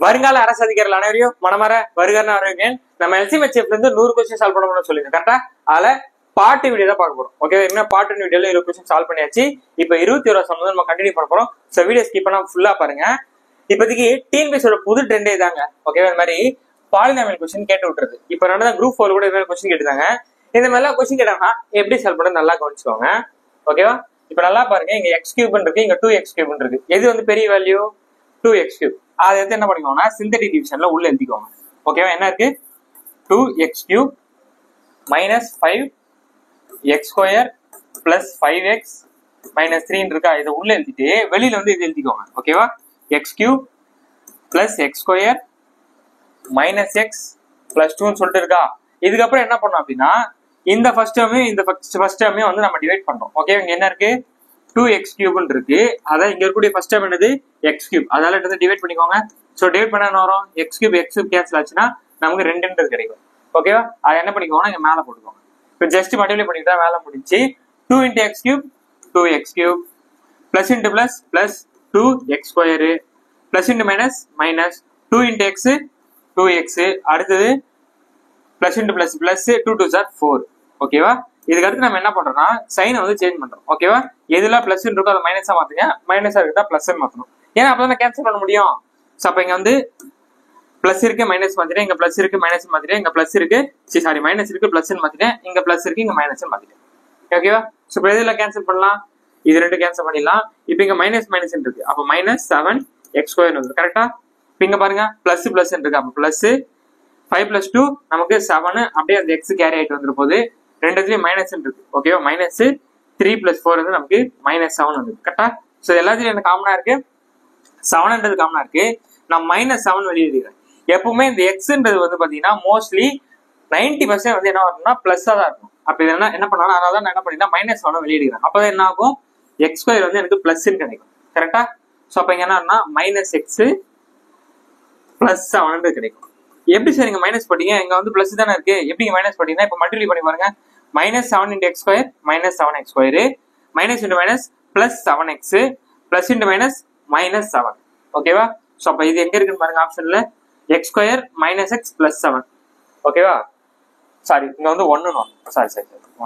வருங்கால அரசு அதிகாரிகள் அனைவரையும் மனமார வருகிறேன் வரவேற்கிறேன். நம்ம எல்சிஎம்ஹெச்எஃப்ல இருந்து 100 கொஸ்டின் சால்வ் பண்ண முடியும்னு சொல்லிருக்கேன். கரெக்டா? அதுல பாட்டு வீடியோ தான் பார்க்க போறோம். ஓகே, என்ன பாட்டு வீடியோல 20 கொஸ்டின் சால்வ் பண்ணியாச்சு. இப்ப 21 சம் வந்து நம்ம கண்டினியூ பண்ண போறோம். சோ வீடியோ ஸ்கிப் பண்ணாம ஃபுல்லா பாருங்க. இப்போதைக்கு டிஎன்பிஎஸ்சியோட புது ட்ரெண்டே இதாங்க. ஓகே, இந்த மாதிரி பாலினாமியல் கொஸ்டின் கேட்டு விட்டுறது. இப்ப நடந்த குரூப் 4 கூட இந்த மாதிரி கொஸ்டின் கேட்டுதாங்க. இந்த மாதிரி எல்லாம் கொஸ்டின் கேட்டாங்கன்னா எப்படி சால்வ் பண்ண நல்லா கவனிச்சுக்கோங்க. ஓகேவா? இப்ப நல்லா பாருங்க, இங்க எக்ஸ் கியூப் இருக்கு, இங்க 2x கியூப் இருக்கு. எது வந்து பெரிய வேல்யூ? 2x cube. அதை எடுத்து என்ன பண்ணிக்கோங்கன்னா சிந்தட்டிக் டிவிஷன்ல உள்ள எழுதிக்கோங்க. ஓகேவா? என்ன இருக்கு? 2x cube minus 5x square plus 5x minus 3 இருக்கா? இதை உள்ள எழுதிட்டு வெளியில வந்து இது எழுதிக்கோங்க. ஓகேவா? x cube plus x square minus x plus 2 சொல்லிட்டு இருக்கா? இதுக்கப்புறம் என்ன பண்ணோம் அப்படின்னா இந்த ஃபர்ஸ்ட் டேர்மையும் இந்த ஃபர்ஸ்ட் டேர்மையும் வந்து நம்ம டிவைட் பண்றோம். ஓகே, இங்க என்ன இருக்கு? 2x கியூப்னு இருக்கு. அதான் இங்க இருக்கக்கூடிய ஃபர்ஸ்ட் டேர்ம் என்னது? x cube. அதனால என்ன டிவைட் பண்ணிக்கோங்க. சோ டிவைட் பண்ண என்ன வரும்? x கியூப் கேன்சல் ஆச்சுன்னா நமக்கு 2 கிடைக்கும். ஓகேவா? அதை என்ன பண்ணிக்கோங்க, இங்க மேல போட்டுக்கோங்க. இப்போ ஜஸ்ட் மல்டிப்ளை பண்ணிட்டா வேலை முடிஞ்சு. 2 into x cube 2x cube plus into plus plus 2x square plus into minus minus 2 into x 2x. அடுத்தது plus into plus plus 2 2s are 4. ஓகேவா? இதுக்கு அடுத்து நம்ம என்ன பண்றோம்னா சைனை வந்து சேஞ்ச் பண்றோம். ஓகேவா? எதுல பிளஸ் இருக்கோ அதை மைனஸா மாத்துங்க, மைனஸா இருக்கா பிளஸ் மாத்தணும். ஏன்னா அப்பதான் கேன்சல் பண்ண முடியும். சோ அப்ப இங்க வந்து பிளஸ் இருக்கு மைனஸ் மாத்திட்டேன், இங்க பிளஸ் இருக்கு மைனஸ் மாத்திட்டேன், இங்க பிளஸ் இருக்கு சாரி மைனஸ் இருக்கு பிளஸ் மாத்திட்டேன், இங்க பிளஸ் இருக்கு இங்க மைனஸ் மாத்திட்டேன். ஓகேவா? சோ இப்ப எதுல கேன்சல் பண்ணலாம்? இது ரெண்டு கேன்சல் பண்ணிடலாம். இப்ப இங்க மைனஸ் மைனஸ் இருக்கு, அப்ப மைனஸ் 7x ஸ்கொயர் வந்து கரெக்டா? இப்ப இங்க பாருங்க பிளஸ் பிளஸ் இருக்கு, அப்ப பிளஸ் 5 plus 2 நமக்கு 7. அப்படியே அந்த x கேரி ஆயிட்டு வந்துரு போது. ரெண்டுத்துலயும் மைனஸ் இருக்கு. ஓகேவா? மைனஸ் 3 plus 4 வந்து நமக்கு மைனஸ் 7 வந்து கரெக்டா? சோ எல்லாத்துலயும் என்ன காமனா இருக்கு? 7ன்றது காமனா இருக்கு. நான் மைனஸ் 7 வெளியே எழுதிக்கிறேன். எப்பவுமே இந்த எக்ஸ்ன்றது வந்து பாத்தீங்கன்னா மோஸ்ட்லி 90% வந்து என்ன வரும்னா பிளஸ்ஸா தான் இருக்கும். அப்ப இது என்ன பண்ணலாம், அதனால நான் என்ன பண்ணிட்டா மைனஸ் 7 வெளியே எடுக்கிறேன். அப்பதான் என்ன ஆகும்? எக்ஸ் ஸ்கொயர் வந்து எனக்கு பிளஸ் கிடைக்கும். கரெக்டா? சோ அப்ப இங்க என்னன்னா மைனஸ் எக்ஸ் பிளஸ் 7 கிடைக்கும். எப்படி சார் இங்க மைனஸ் போட்டீங்க? இங்க வந்து பிளஸ் தானே இருக்கு. எப்படி மைனஸ் போட்டீங்கன்னா இப்ப மல்டிப்ளை பண்ணி பாருங்க. Minus 7 into x square minus 7x square minus into minus plus 7x plus into minus minus 7. ஓகேவா? சோ அப்ப இது எங்க இருக்குன்னு பாருங்க ஆப்ஷன்ல. x square minus x plus 7. ஓகேவா? சாரி, இங்க வந்து 1 வரும். சாரி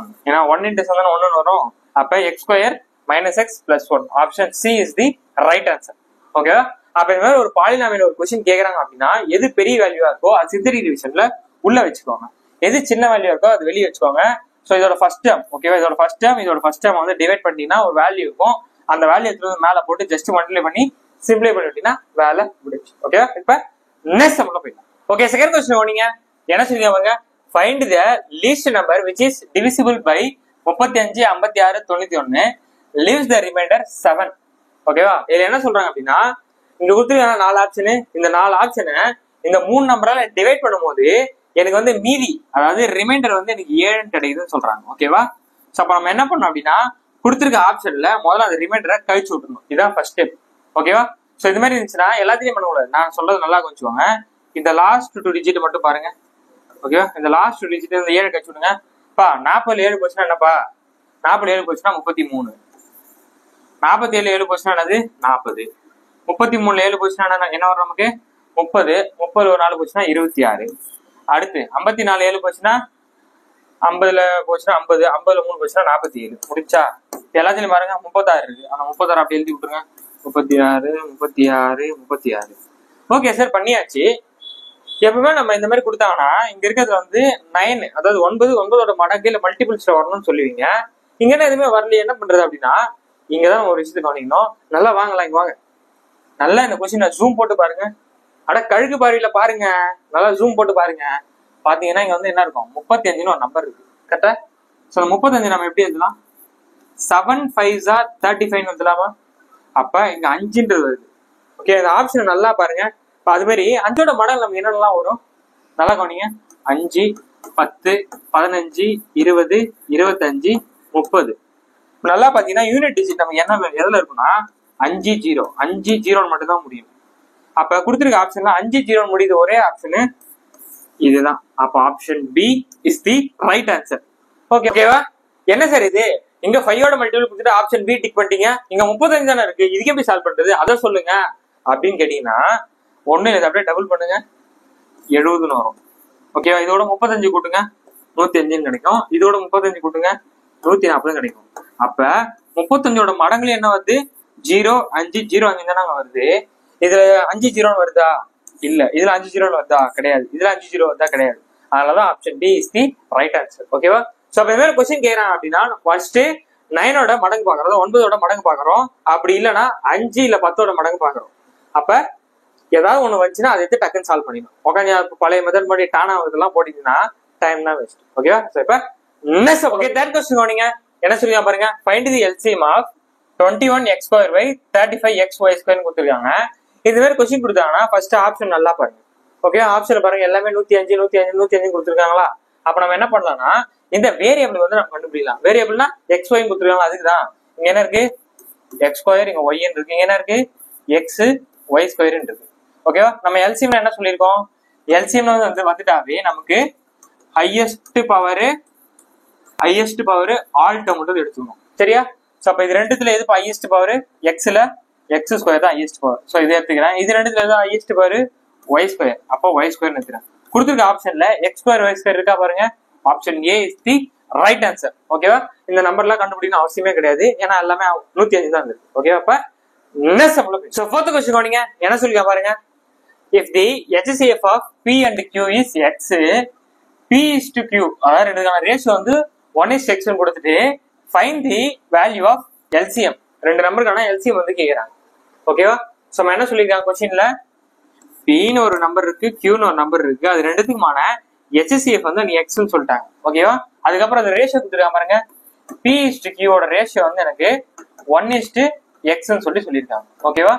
1. ஏன்னா 1 into 7 1 வரும். அப்ப x square minus x plus 1. Option C is the right answer. ஓகேவா? அப்ப இந்த மாதிரி ஒரு பாலினாமியல் ஒரு கொஸ்டின் கேக்குறாங்க அப்படின்னா எது பெரிய வேல்யூவா இருக்கோ அது சிந்தட்டிக் டிவிஷன்ல உள்ள வச்சுக்கோங்க. எது சின்ன வேல்யூ இருக்கோ அது வெளியே வச்சுக்கோங்க. சோ இதோட ஃபர்ஸ்ட் டேர்ம், ஓகேவா? இதோட ஃபர்ஸ்ட் டேர்ம் வந்து டிவைட் பண்ணிட்டீங்கன்னா ஒரு வேல்யூ இருக்கும். அந்த வேல்யூ எடுத்து மேல போட்டு ஜஸ்ட் மல்டிப்ளை பண்ணி சிம்பிளை பண்ணிட்டீங்கன்னா வேலை முடிச்சு. ஓகேவா? இப்ப நெக்ஸ்ட் சம்ல போயிடலாம். ஓகே, செகண்ட் கொஸ்டின் ஓடிங்க. என்ன சொல்லிருக்காங்க? Find the least number which is divisible by 35 56 91 leaves the remainder 7. ஓகேவா? இதுல என்ன சொல்றாங்க அப்படின்னா இங்க கொடுத்துருக்காங்க 4 ஆப்ஷனு. இந்த 4 ஆப்ஷனை இந்த 3 நம்பரால டிவைட் பண்ணும்போது எனக்கு வந்து மீதி, அதாவது ரிமைண்டர் வந்து எனக்கு 7 கிடைக்குதுன்னு சொல்றாங்க. ஓகேவா? சோ அப்ப நம்ம என்ன பண்ணோம் அப்படின்னா கொடுத்துருக்க ஆப்ஷன்ல முதல்ல அந்த ரிமைண்டரை கழிச்சு விட்டுணும். இதுதான் ஃபர்ஸ்ட் ஸ்டெப். ஓகேவா? சோ இது மாதிரி இருந்துச்சுன்னா எல்லாத்தையும் பண்ணக்கூடாது. நான் சொல்றது நல்லா கொஞ்சுவாங்க. இந்த லாஸ்ட் 2 டிஜிட் மட்டும் பாருங்க. ஓகேவா? இந்த லாஸ்ட் 2 டிஜிட் இந்த 7 கழிச்சு விடுங்க. 40 7 போச்சுன்னா என்னப்பா? 40 7 போச்சுன்னா 33. 47 7 போச்சுன்னா என்னது? 40. 33 7 போச்சுன்னா என்ன வரும் நமக்கு? 30. 30 ஒரு 4 போச்சுன்னா 26. அடுத்து 54 7 போச்சுன்னா 50ல போச்சுன்னா 50. 50ல 3 போச்சுன்னா 47. முடிச்சா? எல்லாத்துலயும் பாருங்க 36 இருக்கு. ஆனா 36 அப்படி எழுதி விட்டுருங்க. 36 36 36. ஓகே சார், பண்ணியாச்சு. எப்பவுமே நம்ம இந்த மாதிரி கொடுத்தாங்கன்னா இங்க இருக்கிறது வந்து 9, அதாவது 9 9ஓட மடங்கு இல்ல மல்டிபிள்ஸ்ல வரணும்னு சொல்லுவீங்க. இங்க என்ன எதுவுமே வரலையே, என்ன பண்றது அப்படின்னா இங்கதான் ஒரு விஷயத்தை கவனிக்கணும். நல்லா வாங்கலாம், இங்க வாங்க. நல்லா இந்த கொஸ்டின் ஜூம் போட்டு பாருங்க. அட கழுகு பார்வையில பாருங்க, நல்லா ஜூம் போட்டு பாருங்க. பாத்தீங்கன்னா இங்க வந்து என்ன இருக்கும்? 35ன்னு ஒரு நம்பர் இருக்கு. கரெக்டா? சோ 35 நம்ம எப்படி எழுதலாம்? 7 5s are 35 எழுதலாமா? அப்ப இங்க 5ன்றது வருது. ஓகே, இந்த ஆப்ஷன் நல்லா பாருங்க. அது மாதிரி 5ஓட மடங்கு நமக்கு என்னென்னலாம் வரும் நல்லா கவனிங்க. 5 10 15 20 25 30. நல்லா பாத்தீங்கன்னா யூனிட் டிஜிட் நமக்கு என்ன எதுல இருக்குன்னா 5 0 5 0 மட்டும் தான் முடியும். அப்ப கொடுத்துருக்க ஆப்ஷன்ல 5 0 முடியுது ஒரே ஆப்ஷனு இதுதான். அப்ப option B is the right answer. ஓகேவா? என்ன சார் இது? இங்க 5ஓட மல்டிபிள் கொடுத்துட்டு ஆப்ஷன் பி டிக் பண்ணிட்டீங்க. இங்க 35 தானே இருக்கு, இதுக்கு எப்படி சால்வ் பண்றது அதை சொல்லுங்க அப்படின்னு கேட்டீங்கன்னா ஒண்ணு இதை அப்படியே டபுள் பண்ணுங்க 70ன்னு வரும். ஓகேவா? இதோட 35 கூட்டுங்க 105 கிடைக்கும். இதோட 35 கூட்டுங்க 140 கிடைக்கும். அப்ப 35ஓட மடங்குல என்ன வருது? 0 5 0 5 தானே வருது. இதுல 5 0 வருதா? இல்ல. இதுல 5 0 வருதா? கிடையாது. இதுல 5 0 வருதா? கிடையாது. அதனாலதான் option D is the right answer. ஓகேவா? சோ அப்ப இந்த மாதிரி கொஸ்டின் கேக்குறாங்க அப்படின்னா ஃபர்ஸ்ட் 9ஓட மடங்கு பாக்குறோம், 9ஓட மடங்கு பாக்குறோம். அப்படி இல்லைன்னா 5 இல்ல 10ஓட மடங்கு பாக்குறோம். அப்ப ஏதாவது ஒண்ணு வந்துச்சுன்னா அதை எடுத்து டக்குன்னு சால்வ் பண்ணிடும். உட்காந்து பழைய மெத்தட் பண்ணி டானா இதெல்லாம் போட்டீங்கன்னா டைம் தான் வேஸ்ட். ஓகேவா? இப்ப நெக்ஸ்ட் ஓகே தேர்ட் கொஸ்டின் கவனிங்க. என்ன சொல்லுங்க பாருங்க. Find the LCM of 21x² by 35xy² கொடுத்துருக்காங்க. இது மாதிரி கொஸ்டின் கொடுத்தாங்கன்னா ஃபர்ஸ்ட் ஆப்ஷன் நல்லா பாருங்க. ஓகே, ஆப்ஷன் பாருங்க. எல்லாமே 105 105 105 கொடுத்துருக்காங்களா? அப்ப நம்ம என்ன பண்ணலாம்னா இந்த வேரியபிள் வந்து நம்ம கண்டுபிடிக்கலாம். வேரியபிள்னா எக்ஸ் ஒய் கொடுத்துருக்காங்க. அதுக்குதான் இங்க என்ன இருக்கு? x², இங்க y இருக்கு. இங்க என்ன இருக்கு? x y² இருக்கு. ஓகேவா? நம்ம எல்சிஎம் என்ன சொல்லியிருக்கோம்? எல்சிஎம் வந்து வந்துட்டாவே நமக்கு ஹையஸ்ட் பவர் ஆல் டேர்ம் மட்டும் எடுத்துக்கணும். சரியா? சோ அப்ப இது ரெண்டுத்துல எது ஹையஸ்ட் பவர்? எக்ஸ்ல x² தான் ஹையஸ்ட் பவர். சோ இதை எடுத்துக்கிறேன். இது ரெண்டுத்துல எது ஹையஸ்ட் பவர்? y². அப்போ y² எடுத்துக்கிறேன். கொடுத்துருக்க ஆப்ஷன்ல x² y² இருக்கா பாருங்க. Option A is the right answer. ஓகேவா? இந்த நம்பர்லாம் கண்டுபிடிக்கணும் அவசியமே கிடையாது. ஏன்னா எல்லாமே 105 தான் இருக்கு. ஓகேவா? அப்ப சோ ஃபோர்த் கொஸ்டின் கவனிங்க. என்ன சொல்லிருக்கா பாருங்க. If the HCF of P and Q is X, P is to Q, அதாவது ரெண்டுக்கான ரேஷியோ வந்து 1:X கொடுத்துட்டு find the value of LCM. ரெண்டு நம்பருக்கான LCM வந்து கேக்குறாங்க. ஓகேவா? சோ நம்ம என்ன சொல்லிருக்காங்க கொஸ்டின்ல? Pன்னு ஒரு நம்பர் இருக்கு, Qன்னு ஒரு நம்பர் இருக்கு. அது ரெண்டுத்துக்குமான HCF வந்து நீ Xன்னு சொல்லிட்டாங்க. ஓகேவா? அதுக்கப்புறம் அந்த ரேஷியோ கொடுத்துருக்காங்க பாருங்க. P is to Q ஓட ரேஷியோ வந்து எனக்கு 1:Xன்னு சொல்லியிருக்காங்க. ஓகேவா?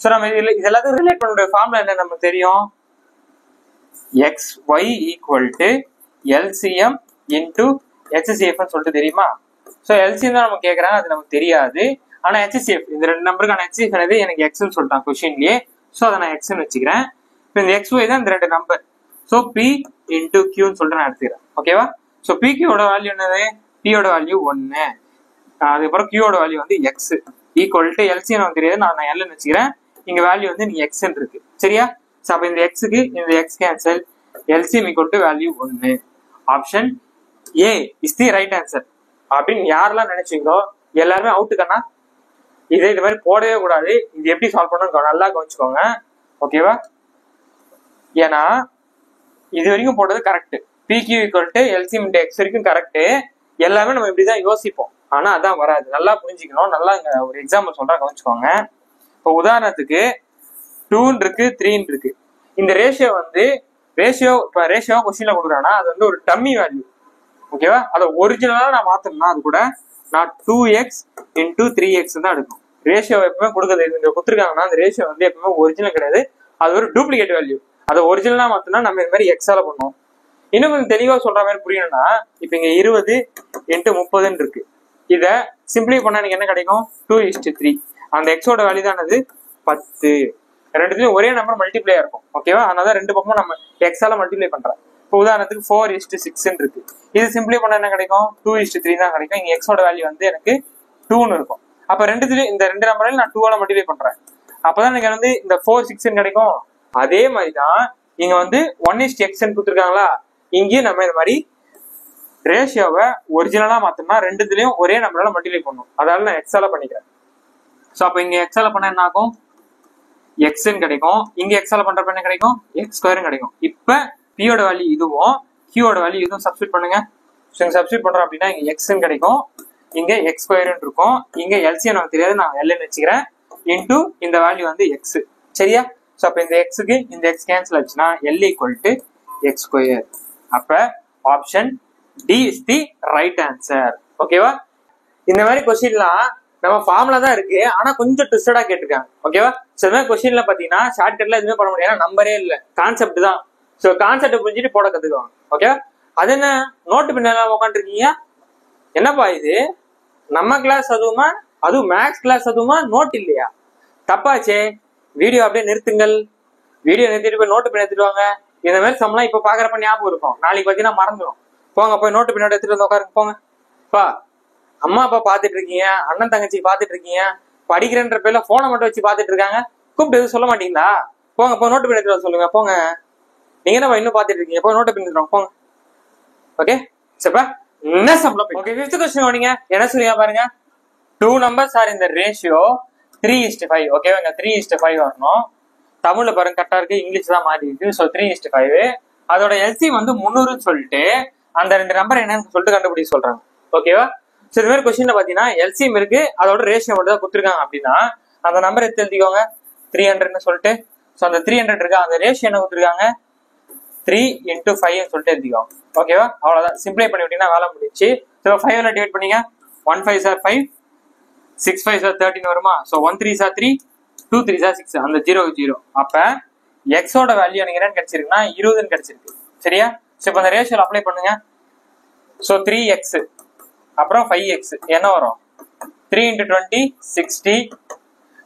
சோ நம்ம இது எல்லாத்தையும் ரிலேட் பண்ற ஃபார்முலா என்ன நமக்கு தெரியும்? xy = LCM into HCF ன்னு சொல்லிட்டு தெரியுமா? சோ LCM தான் நமக்கு கேக்குறாங்க. அது நமக்கு தெரியாது. ஆனா HCF இந்த ரெண்டு நம்பருக்கான HCF என்னது? எனக்கு Xன்னு சொல்லிட்டாங்க கொஸ்டின்லயே. சோ அதை நான் Xன்னு வச்சுக்கிறேன். இப்போ இந்த XY தான் இந்த ரெண்டு number. So P into Q ன்னு சொல்லிட்டு நான் எடுத்துக்கிறேன். ஓகேவா? சோ PQ ஓட வேல்யூ என்னது? P ஓட வேல்யூ 1. அதுக்கப்புறம் Q ஓட வேல்யூ வந்து X = LCM நமக்கு தெரியாது. நான் L ன்னு வச்சுக்கிறேன். இங்க வேல்யூ வந்து நீ X இருக்கு. சரியா? சோ அப்ப இந்த X க்கு இந்த X cancel. LCM = value 1. Option A is the right answer. அப்படின்னு யாரெல்லாம் நினைச்சீங்களோ எல்லாருமே அவுட் கண்ணா. இது மாதிரி போடவே கூடாது. இது எப்படி சால்வ் பண்ணணும் நல்லா கவனிச்சுக்கோங்க. ஓகேவா? ஏன்னா இது வரைக்கும் போட்டது கரெக்ட். PQ = LCM × X வரைக்கும் கரெக்ட். எல்லாமே நம்ம இப்படிதான் யோசிப்போம். ஆனா அதான் வராது. நல்லா புரிஞ்சுக்கணும். நல்லா இங்க ஒரு எக்ஸாம்பிள் சொல்றேன் கவனிச்சுக்கோங்க. இப்போ உதாரணத்துக்கு 2 இருக்கு 3 இருக்கு. இந்த ரேஷியோ வந்து ரேஷியோ கொஸ்டின்ல கொடுக்குறாங்கன்னா அது வந்து ஒரு டம்மி வேல்யூ. ஓகேவா? அதை ஒரிஜினலா நான் மாத்தணும்னா அது கூட நான் 2x × 3x தான் எடுக்கும். ரேஷியோ எப்பவுமே கொடுக்குறது இங்க கொடுத்துருக்காங்கன்னா அந்த ரேஷியோ வந்து எப்பவுமே ஒரிஜினல் கிடையாது. அது ஒரு டூப்ளிகேட் வேல்யூ. அதை ஒரிஜினலா மாத்தினா நம்ம இந்த மாதிரி எக்ஸால பண்ணுவோம். இன்னும் கொஞ்சம் தெளிவா சொல்ற மாதிரி புரியணும்னா இப்ப இங்க 20 × 30 இருக்கு. இத சிம்பிளை பண்ணா எனக்கு என்ன கிடைக்கும்? 2:3. அந்த எக்ஸோட வேல்யூ தான் 10. ரெண்டுத்துலயும் ஒரே நம்பர் மல்டிப்ளை இருக்கும். ஓகேவா? அதனால ரெண்டு பக்கமும் நம்ம எக்ஸால மல்டிப்ளை பண்றோம். இப்போ உதாரணத்துக்கு 4:6 இருக்கு. இது சிம்பிளை பண்ணா என்ன கிடைக்கும்? 2:3 தான் கிடைக்கும். இங்க எக்ஸோட வேல்யூ வந்து எனக்கு 2ன்னு இருக்கும். அப்ப ரெண்டுத்துலயும் இந்த ரெண்டு நம்பரையும் நான் 2ஆல மல்டிப்ளை பண்றேன். அப்பதான் எனக்கு வந்து இந்த 4 6 கிடைக்கும். அதே மாதிரிதான் இங்க வந்து 1:X கொடுத்துருக்காங்களா? இங்கேயும் நம்ம இந்த மாதிரி ரேஷியோவை ஒரிஜினலா மாத்தோம்னா ரெண்டுத்துலயும் ஒரே நம்பரால மல்டிப்ளை பண்ணும். அதனால நான் எக்ஸால பண்ணிக்கிறேன். சோ அப்ப இங்க எக்ஸால பண்ண என்ன ஆகும்? Xன்னு கிடைக்கும். இங்க எக்ஸால பண்றப்ப என்ன கிடைக்கும்? X² கிடைக்கும். இப்ப P ஓட வேல்யூ இதுவும் Q ஓட வேல்யூ இதுவும் சப்ஸ்டிட் பண்ணுங்க. சோ இங்க சப்ஸ்டிட் பண்றோம் அப்படின்னா இங்க Xன்னு கிடைக்கும். இங்க X² இருக்கும். இங்க LCM நமக்கு தெரியாது. நான் L ன்னு வச்சுக்கிறேன். இன்டு இந்த வேல்யூ வந்து X. சரியா? சோ அப்ப இந்த X க்கு இந்த X கேன்சல் ஆச்சுன்னா L = X². அப்ப option D is the right answer. ஓகேவா? இந்த மாதிரி கொஸ்டின்லாம் நம்ம ஃபார்முலா தான் இருக்கு. ஆனா கொஞ்சம் ட்விஸ்டடா கேட்டிருக்காங்க. ஓகேவா? சோ இந்த மாதிரி கொஸ்டின்ல பாத்தீங்கன்னா ஷார்ட்கட்ல எதுவுமே பண்ண முடியாது. நம்பரே இல்ல, கான்செப்ட் தான். சோ கான்செப்ட் புரிஞ்சுட்டு போட கத்துக்குவாங்க. ஓகேவா? அது என்ன நோட்டு பின்னால உட்காந்துருக்கீங்க? என்னப்பா இது நம்ம கிளாஸ் அதுவுமா? அதுவும் மேக்ஸ் கிளாஸ் அதுவுமா? நோட் இல்லையா? தப்பாச்சே. வீடியோ அப்படியே நிறுத்துங்கள். வீடியோ நிறுத்திட்டு போய் நோட்டு பின் எடுத்துட்டு வாங்க. இந்த மாதிரி சம்லாம் இப்ப பாக்குறப்ப ஞாபகம் இருக்கும். நாளைக்கு பாத்தீங்கன்னா மறந்துடும். போங்க போய் நோட்டு பின்னாடி எடுத்துட்டு வந்து உட்காருங்க போங்க. பா அம்மா அப்பா பாத்துட்டு இருக்கீங்க, அண்ணன் தங்கச்சி பாத்துட்டு இருக்கீங்க, படிக்கிறேன்ற பேர்ல போனை மட்டும் வச்சு பாத்துட்டு இருக்காங்க. கூப்பிட்டு எதுவும் சொல்ல மாட்டீங்களா? போங்க போ நோட்டு பண்ணி சொல்லுங்க போங்க. நீங்க என்ன இன்னும் பாத்துட்டு இருக்கீங்க? போ நோட்டு பண்ணி போங்க. ஓகே சரிப்பா. நெக்ஸ்ட் சம்ல ஓகே 5th क्वेश्चन ஓடிங்க. என்ன சொல்லுங்க பாருங்க. 2 numbers are in the ratio 3:5. ஓகேவா? 3:5 வரணும். தமிழ்ல பாருங்க கரெக்டா இருக்கு, இங்கிலீஷ் தான் மாறி இருக்கு. சோ 3:5. அதோட எல்சிஎம் வந்து 300 சொல்லிட்டு அந்த ரெண்டு நம்பர் என்னன்னு சொல்லிட்டு கண்டுபிடிக்க சொல்றாங்க. ஓகேவா? சோ இந்த மாதிரி क्वेश्चनல பாத்தீங்கன்னா எல்சிஎம் இருக்கு, அதோட ரேஷியோ மட்டும் தான் கொடுத்துருக்காங்க. அப்படின்னா அந்த நம்பர் எடுத்து எழுதிக்கோங்க 300ன்னு சொல்லிட்டு. சோ அந்த 300 இருக்கு, அந்த ரேஷியோ என்ன கொடுத்துருக்காங்க 3 × 5 சொல்லிட்டு எழுதிக்கோங்க. ஓகேவா? அவ்வளவுதான். சிம்பிளை பண்ணி விட்டீங்கன்னா வேலை முடிச்சு. சோ 5ல டிவைட் பண்ணீங்க. 1 5 are 5, 6 5 are 13 வருமா? So 1 3 are 3, 2 3 are 6. அந்த 0 0. அப்ப எக்ஸோட வேல்யூ எனக்கு என்னன்னு கிடைச்சிருக்குன்னா 20ன்னு கிடைச்சிருக்கு. சரியா? சோ இப்ப அந்த ரேஷியோல அப்ளை பண்ணுங்க. சோ 3x அப்புறம் 5x என்ன வரும்? 3 × 20 60,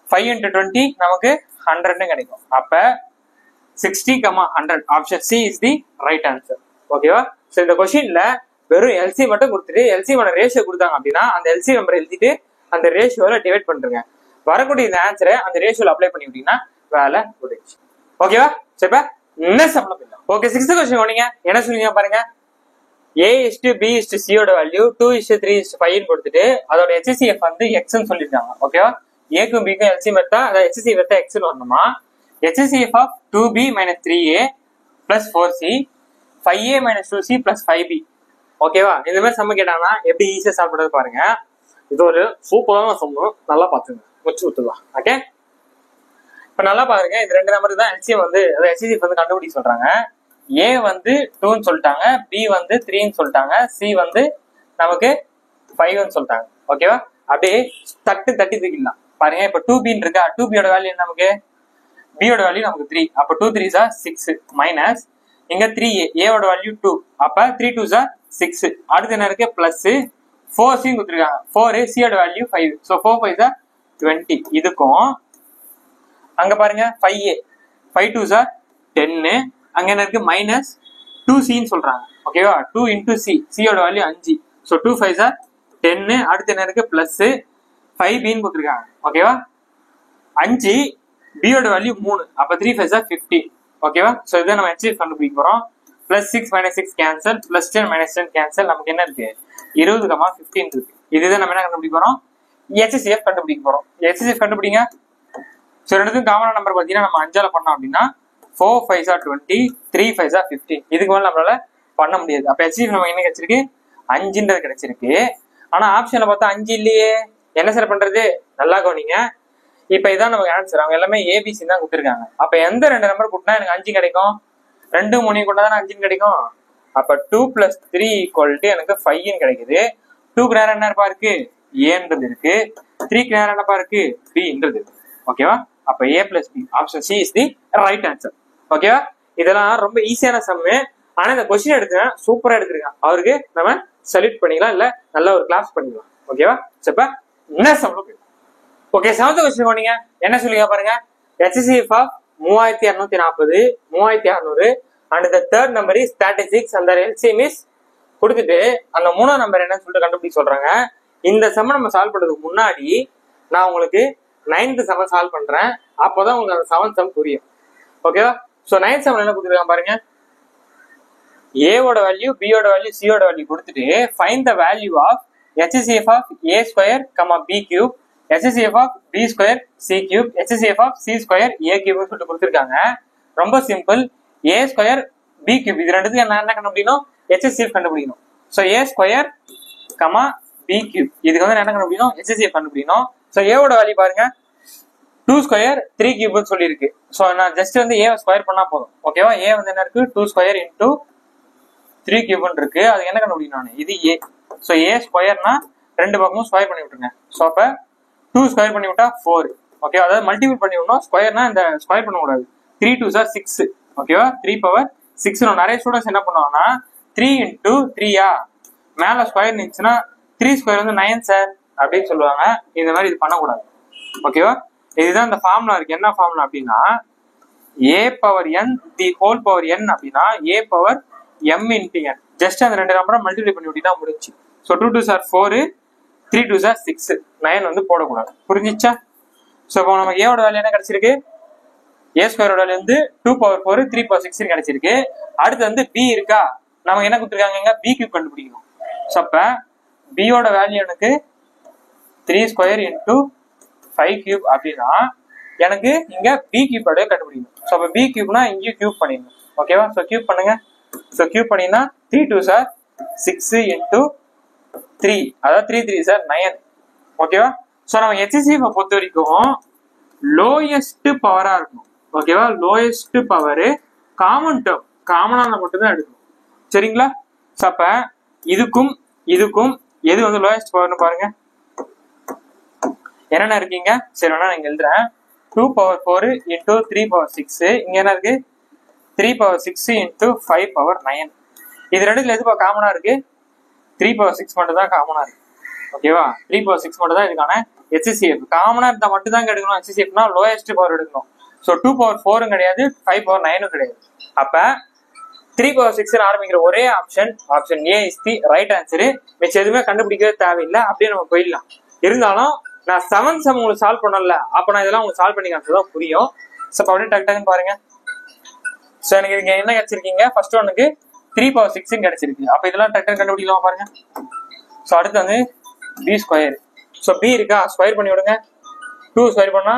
5 × 20 நமக்கு 100ன்னு கிடைக்கும். அப்ப 60, 100. Option C is the right answer. ஓகேவா? சோ இந்த क्वेश्चनல வெறும் எல்சி மட்டும் கொடுத்துட்டு எல்சியோட ரேஷியோ கொடுத்தாங்க அப்படின்னா அந்த எல்சி நம்பர் எழுதிட்டு அந்த ரேஷியோல டிவைட் பண்றீங்க. வரக்கூடிய இந்த ஆன்சரை அந்த ரேஷியோல அப்ளை பண்ணி விட்டீங்கன்னா வேலை முடிஞ்சு. ஓகேவா? சரிப்பா. நெக்ஸ்ட் சம்ல போலாம். ஓகே 6th क्वेश्चन ஓடிங்க. என்ன சொல்லுங்க பாருங்க. A:B:C யோட வேல்யூ 2:3:5 கொடுத்துட்டு அதோட HCF வந்து எக்ஸ்ன்னு சொல்லிருக்காங்க. ஓகேவா? ஏக்கும் பிக்கும் எல்சிஎம் எடுத்தா அதாவது HCF எடுத்தா எக்ஸ்ன்னு வரணுமா? HCF of 2B - 3A plus 4C 5A - 2C plus 5B. ஓகேவா? இந்த மாதிரி சம்ம கேட்டாங்கன்னா எப்படி ஈஸியா சால்வ் பண்றது பாருங்க. இது ஒரு சூப்பரான சம்மு, நல்லா பாத்துங்க, வச்சு விட்டுலாம். ஓகே இப்ப நல்லா பாருங்க. இந்த ரெண்டு நம்பருக்கு தான் எல்சிஎம் வந்து அதாவது HCF வந்து கண்டுபிடிக்க சொல்றாங்க. A வந்து 2ன்னு சொல்லிட்டாங்க, B வந்து 3ன்னு சொல்லிட்டாங்க, C வந்து நமக்கு 5ன்னு சொல்லிட்டாங்க. ஓகேவா? அப்படியே தட்டி தூக்கிடலாம் பாருங்க. இப்ப 2Bன்னு இருக்கா, 2Bயோட வேல்யூ என்ன நமக்கு? B யோட வேல்யூ நமக்கு 3. அப்ப 2 3s are 6 மைனஸ் இங்க 3A, A வோட வேல்யூ 2. அப்ப 3 2s are 6. அடுத்து என்ன இருக்கு? பிளஸ் 4C கொடுத்துருக்காங்க. 4 C யோட வேல்யூ 5. So 4 5s are 20. இதுக்கும் அங்க பாருங்க 5A 5 2s are 10. அங்க என்ன இருக்கு? மைனஸ் 2Cன்னு சொல்றாங்க. ஓகேவா? 2 × C, C யோட வேல்யூ 5. So 2 5s are 10. அடுத்து என்ன இருக்கு? பிளஸ் 5Bன்னு கொடுத்துருக்காங்க. ஓகேவா? 5 B யோட வேல்யூ 3. அப்ப 3 5s are 15. ஓகேவா? சோ இதை நம்ம HCF கண்டுபிடிக்க போறோம். Plus 6 - 6 cancel, plus 10 - 10 cancel. நமக்கு என்ன இருக்கு? 20, 15 இருக்கு. இதுதான் நம்ம என்ன கண்டுபிடிக்க போறோம்? HCF கண்டுபிடிக்க போறோம். HCF கண்டுபிடிங்க. சோ ரெண்டுத்துக்கும் காமனா நம்பர் பாத்தீங்கன்னா நம்ம 5ஆல பண்ணோம் அப்படின்னா 4 5s are 20, 3 5s are 15. இதுக்கு மேல நம்மளால பண்ண முடியாது. அப்ப HCF நமக்கு என்ன கிடைச்சிருக்கு? 5ன்றது கிடைச்சிருக்கு. ஆனா ஆப்ஷன்ல பார்த்தா 5 இல்லையே. என்ன சார் பண்றது? நல்லா கவனிங்க. இப்ப இதான் நமக்கு ஆன்சர். அவங்க எல்லாமே ABC தான் கொடுத்துருக்காங்க. அப்ப எந்த ரெண்டு நம்பர் கூட்டினா எனக்கு 5 கிடைக்கும்? 2 3 கூட்டினா தானே 5 கிடைக்கும். அப்ப 2 + 3 = எனக்கு 5 கிடைக்குது. 2க்கு நேரம் என்ன இருப்பா இருக்கு? Aன்றது இருக்கு. 3க்கு நேரம் என்னப்பா இருக்கு? Bன்றது இருக்கு. ஓகேவா? அப்ப A + B option C is the right answer. ஓகேவா? இதெல்லாம் ரொம்ப ஈஸியான சம்மு. ஆனா இந்த क्वेश्चन எடுத்துறேன் சூப்பரா எடுத்திருக்கான். அவருக்கு நம்ம சல்யூட் பண்ணிக்கலாம், இல்ல நல்ல ஒரு கிளாஸ் பண்ணிக்கலாம். ஓகேவா? சப்ப என்ன சம்மு? ஓகே 7th क्वेश्चन போனீங்க. என்ன சொல்லுங்க பாருங்க. HCF of 3240, 3600 and the third number is 36 and the LCM is கொடுத்துட்டு அந்த மூணாம் நம்பர் என்னன்னு சொல்லிட்டு கண்டுபிடிக்க சொல்றாங்க. இந்த சம்ம நம்ம சால்வ் பண்றதுக்கு முன்னாடி நான் உங்களுக்கு 9th சம்ம சால்வ் பண்றேன். அப்போதான் உங்களுக்கு அந்த 7th சம் புரியும். ஓகேவா? சோ 9th சம் என்ன கொடுத்துருக்காங்க பாருங்க. A வோட வேல்யூ, B யோட வேல்யூ, C யோட வேல்யூ கொடுத்துட்டு find the value of HCF of A square, B cube, HCF of B square, C cube, HCF of C square, A cube சொல்லிட்டு கொடுத்துருக்காங்க. ரொம்ப simple. A square, B cube இது ரெண்டுத்துக்கு என்ன கண்டுபிடிக்கணும்? HCF கண்டுபிடிக்கணும். So A square, B cube இதுக்கு வந்து என்ன கண்டுபிடிக்கணும்? HCF கண்டுபிடிக்கணும். சோ A வோட வேல்யூ பாருங்க 2 square 3 cube சொல்லிருக்கு. சோ நான் ஜஸ்ட் வந்து A ஸ்கொயர் பண்ணா போதும். ஓகேவா? A வந்து என்ன இருக்கு? 2 square into 3 cube இருக்கு. அது என்ன கண்டுபிடிக்கணும்? இது A. சோ A ஸ்கொயர்னா ரெண்டு பக்கமும் ஸ்கொயர் பண்ணி விட்டுருங்க. சோ அப்ப 2 ஸ்கொயர் பண்ணி விட்டா 4. ஓகே, அதாவது மல்டிபிள் பண்ணி விடணும். ஸ்கொயர்னா இந்த ஸ்கொயர் பண்ண கூடாது. 3 2s are 6. ஓகேவா? 3 power 6. நிறைய ஸ்டூடெண்ட்ஸ் என்ன பண்ணுவாங்கன்னா 3 into 3 மேல ஸ்கொயர் இருந்துச்சுன்னா 3 ஸ்கொயர் வந்து 9 சார் அப்படின்னு சொல்லுவாங்க. இந்த மாதிரி இது பண்ணக்கூடாது. ஓகேவா? இதுதான் இந்த ஃபார்முலா இருக்கு. என்ன ஃபார்முலா அப்படின்னா A power n the whole power n அப்படின்னா A power m into n. Just அந்த ரெண்டு நம்பரை மல்டிப்ளை பண்ணி விட்டீங்கன்னா முடிச்சு. So 2 2s are 4, 3 2s are 6, 9 வந்து போடக்கூடாது. புரிஞ்சிச்சா? ஸோ இப்போ நமக்கு ஏவோட வேல்யூ என்ன கிடைச்சிருக்கு? ஏ ஸ்கொயரோட வேல்யூ வந்து 2^4 3/6 கிடைச்சிருக்கு. அடுத்து வந்து பி இருக்கா, நமக்கு என்ன கொடுத்துருக்காங்க, பி கியூப் கண்டுபிடிக்கணும். ஸோ அப்ப பியோட வேல்யூ எனக்கு 3² × 5³ அப்படின்னா எனக்கு இங்க பி கியூபோட கண்டுபிடிக்கணும். ஸோ அப்ப பி கியூப்னா இங்கேயும் கியூப் பண்ணிடணும். ஓகேவா? ஸோ கியூப் பண்ணுங்க. ஸோ கியூப் பண்ணினா 3 2 சார் 6 × 3, அதாவது 3 3 சார் 9. ஓகேவா? ஸோ நம்ம HCF பொறுத்த வரைக்கும் லோயஸ்ட் பவரா இருக்கும். ஓகேவா? லோயஸ்ட் பவர் காமன் டேர்ம், காமனான மட்டும் தான் எடுக்கணும். சரிங்களா? ஸோ அப்ப இதுக்கும் இதுக்கும் எது வந்து லோயஸ்ட் பவர்னு பாருங்க. என்னென்ன இருக்கீங்க? சரி வேணா நான் எழுதுறேன். 2^4 × 3/6. இங்க என்ன இருக்கு? 3/6 × 5/9. இது ரெண்டுல எது காமனா இருக்கு? 3/6 மட்டும் தான் காமனா இருக்கு. ஓகேவா? 3/6 மட்டும் தான் இதுக்கான HCF. காமனா இருந்தா மட்டும் தான் எடுக்கணும். HCFனா லோயஸ்ட் பவர் எடுக்கணும். ஸோ 2^4 கிடையாது, 5/9 கிடையாது. அப்ப 3/6 ஆரம்பிக்கிற ஒரே option A is the right answer. மிச்சம் எதுவுமே கண்டுபிடிக்கவே தேவையில்லை, அப்படியே நம்ம போயிடலாம். இருந்தாலும் நான் 7 சம் உங்களுக்கு சால்வ் பண்ணல, அப்ப நான் இதெல்லாம் உங்களுக்கு சால்வ் பண்ணி காமிச்சதான் புரியும். ஸோ அப்படியே டக்கு டக்குன்னு பாருங்க. ஸோ எனக்கு இங்க என்ன கிடைச்சிருக்கீங்க? ஃபர்ஸ்ட் ஒன்னுக்கு 3/6 கிடைச்சிருக்கு. அப்ப இதெல்லாம் டக்கு டக்கு கண்டுபிடிக்கலாம் பாருங்க. ஸோ அடுத்து வந்து B ஸ்கொயர். ஸோ B இருக்கா, ஸ்கொயர் பண்ணி விடுங்க. 2 ஸ்கொயர் பண்ணா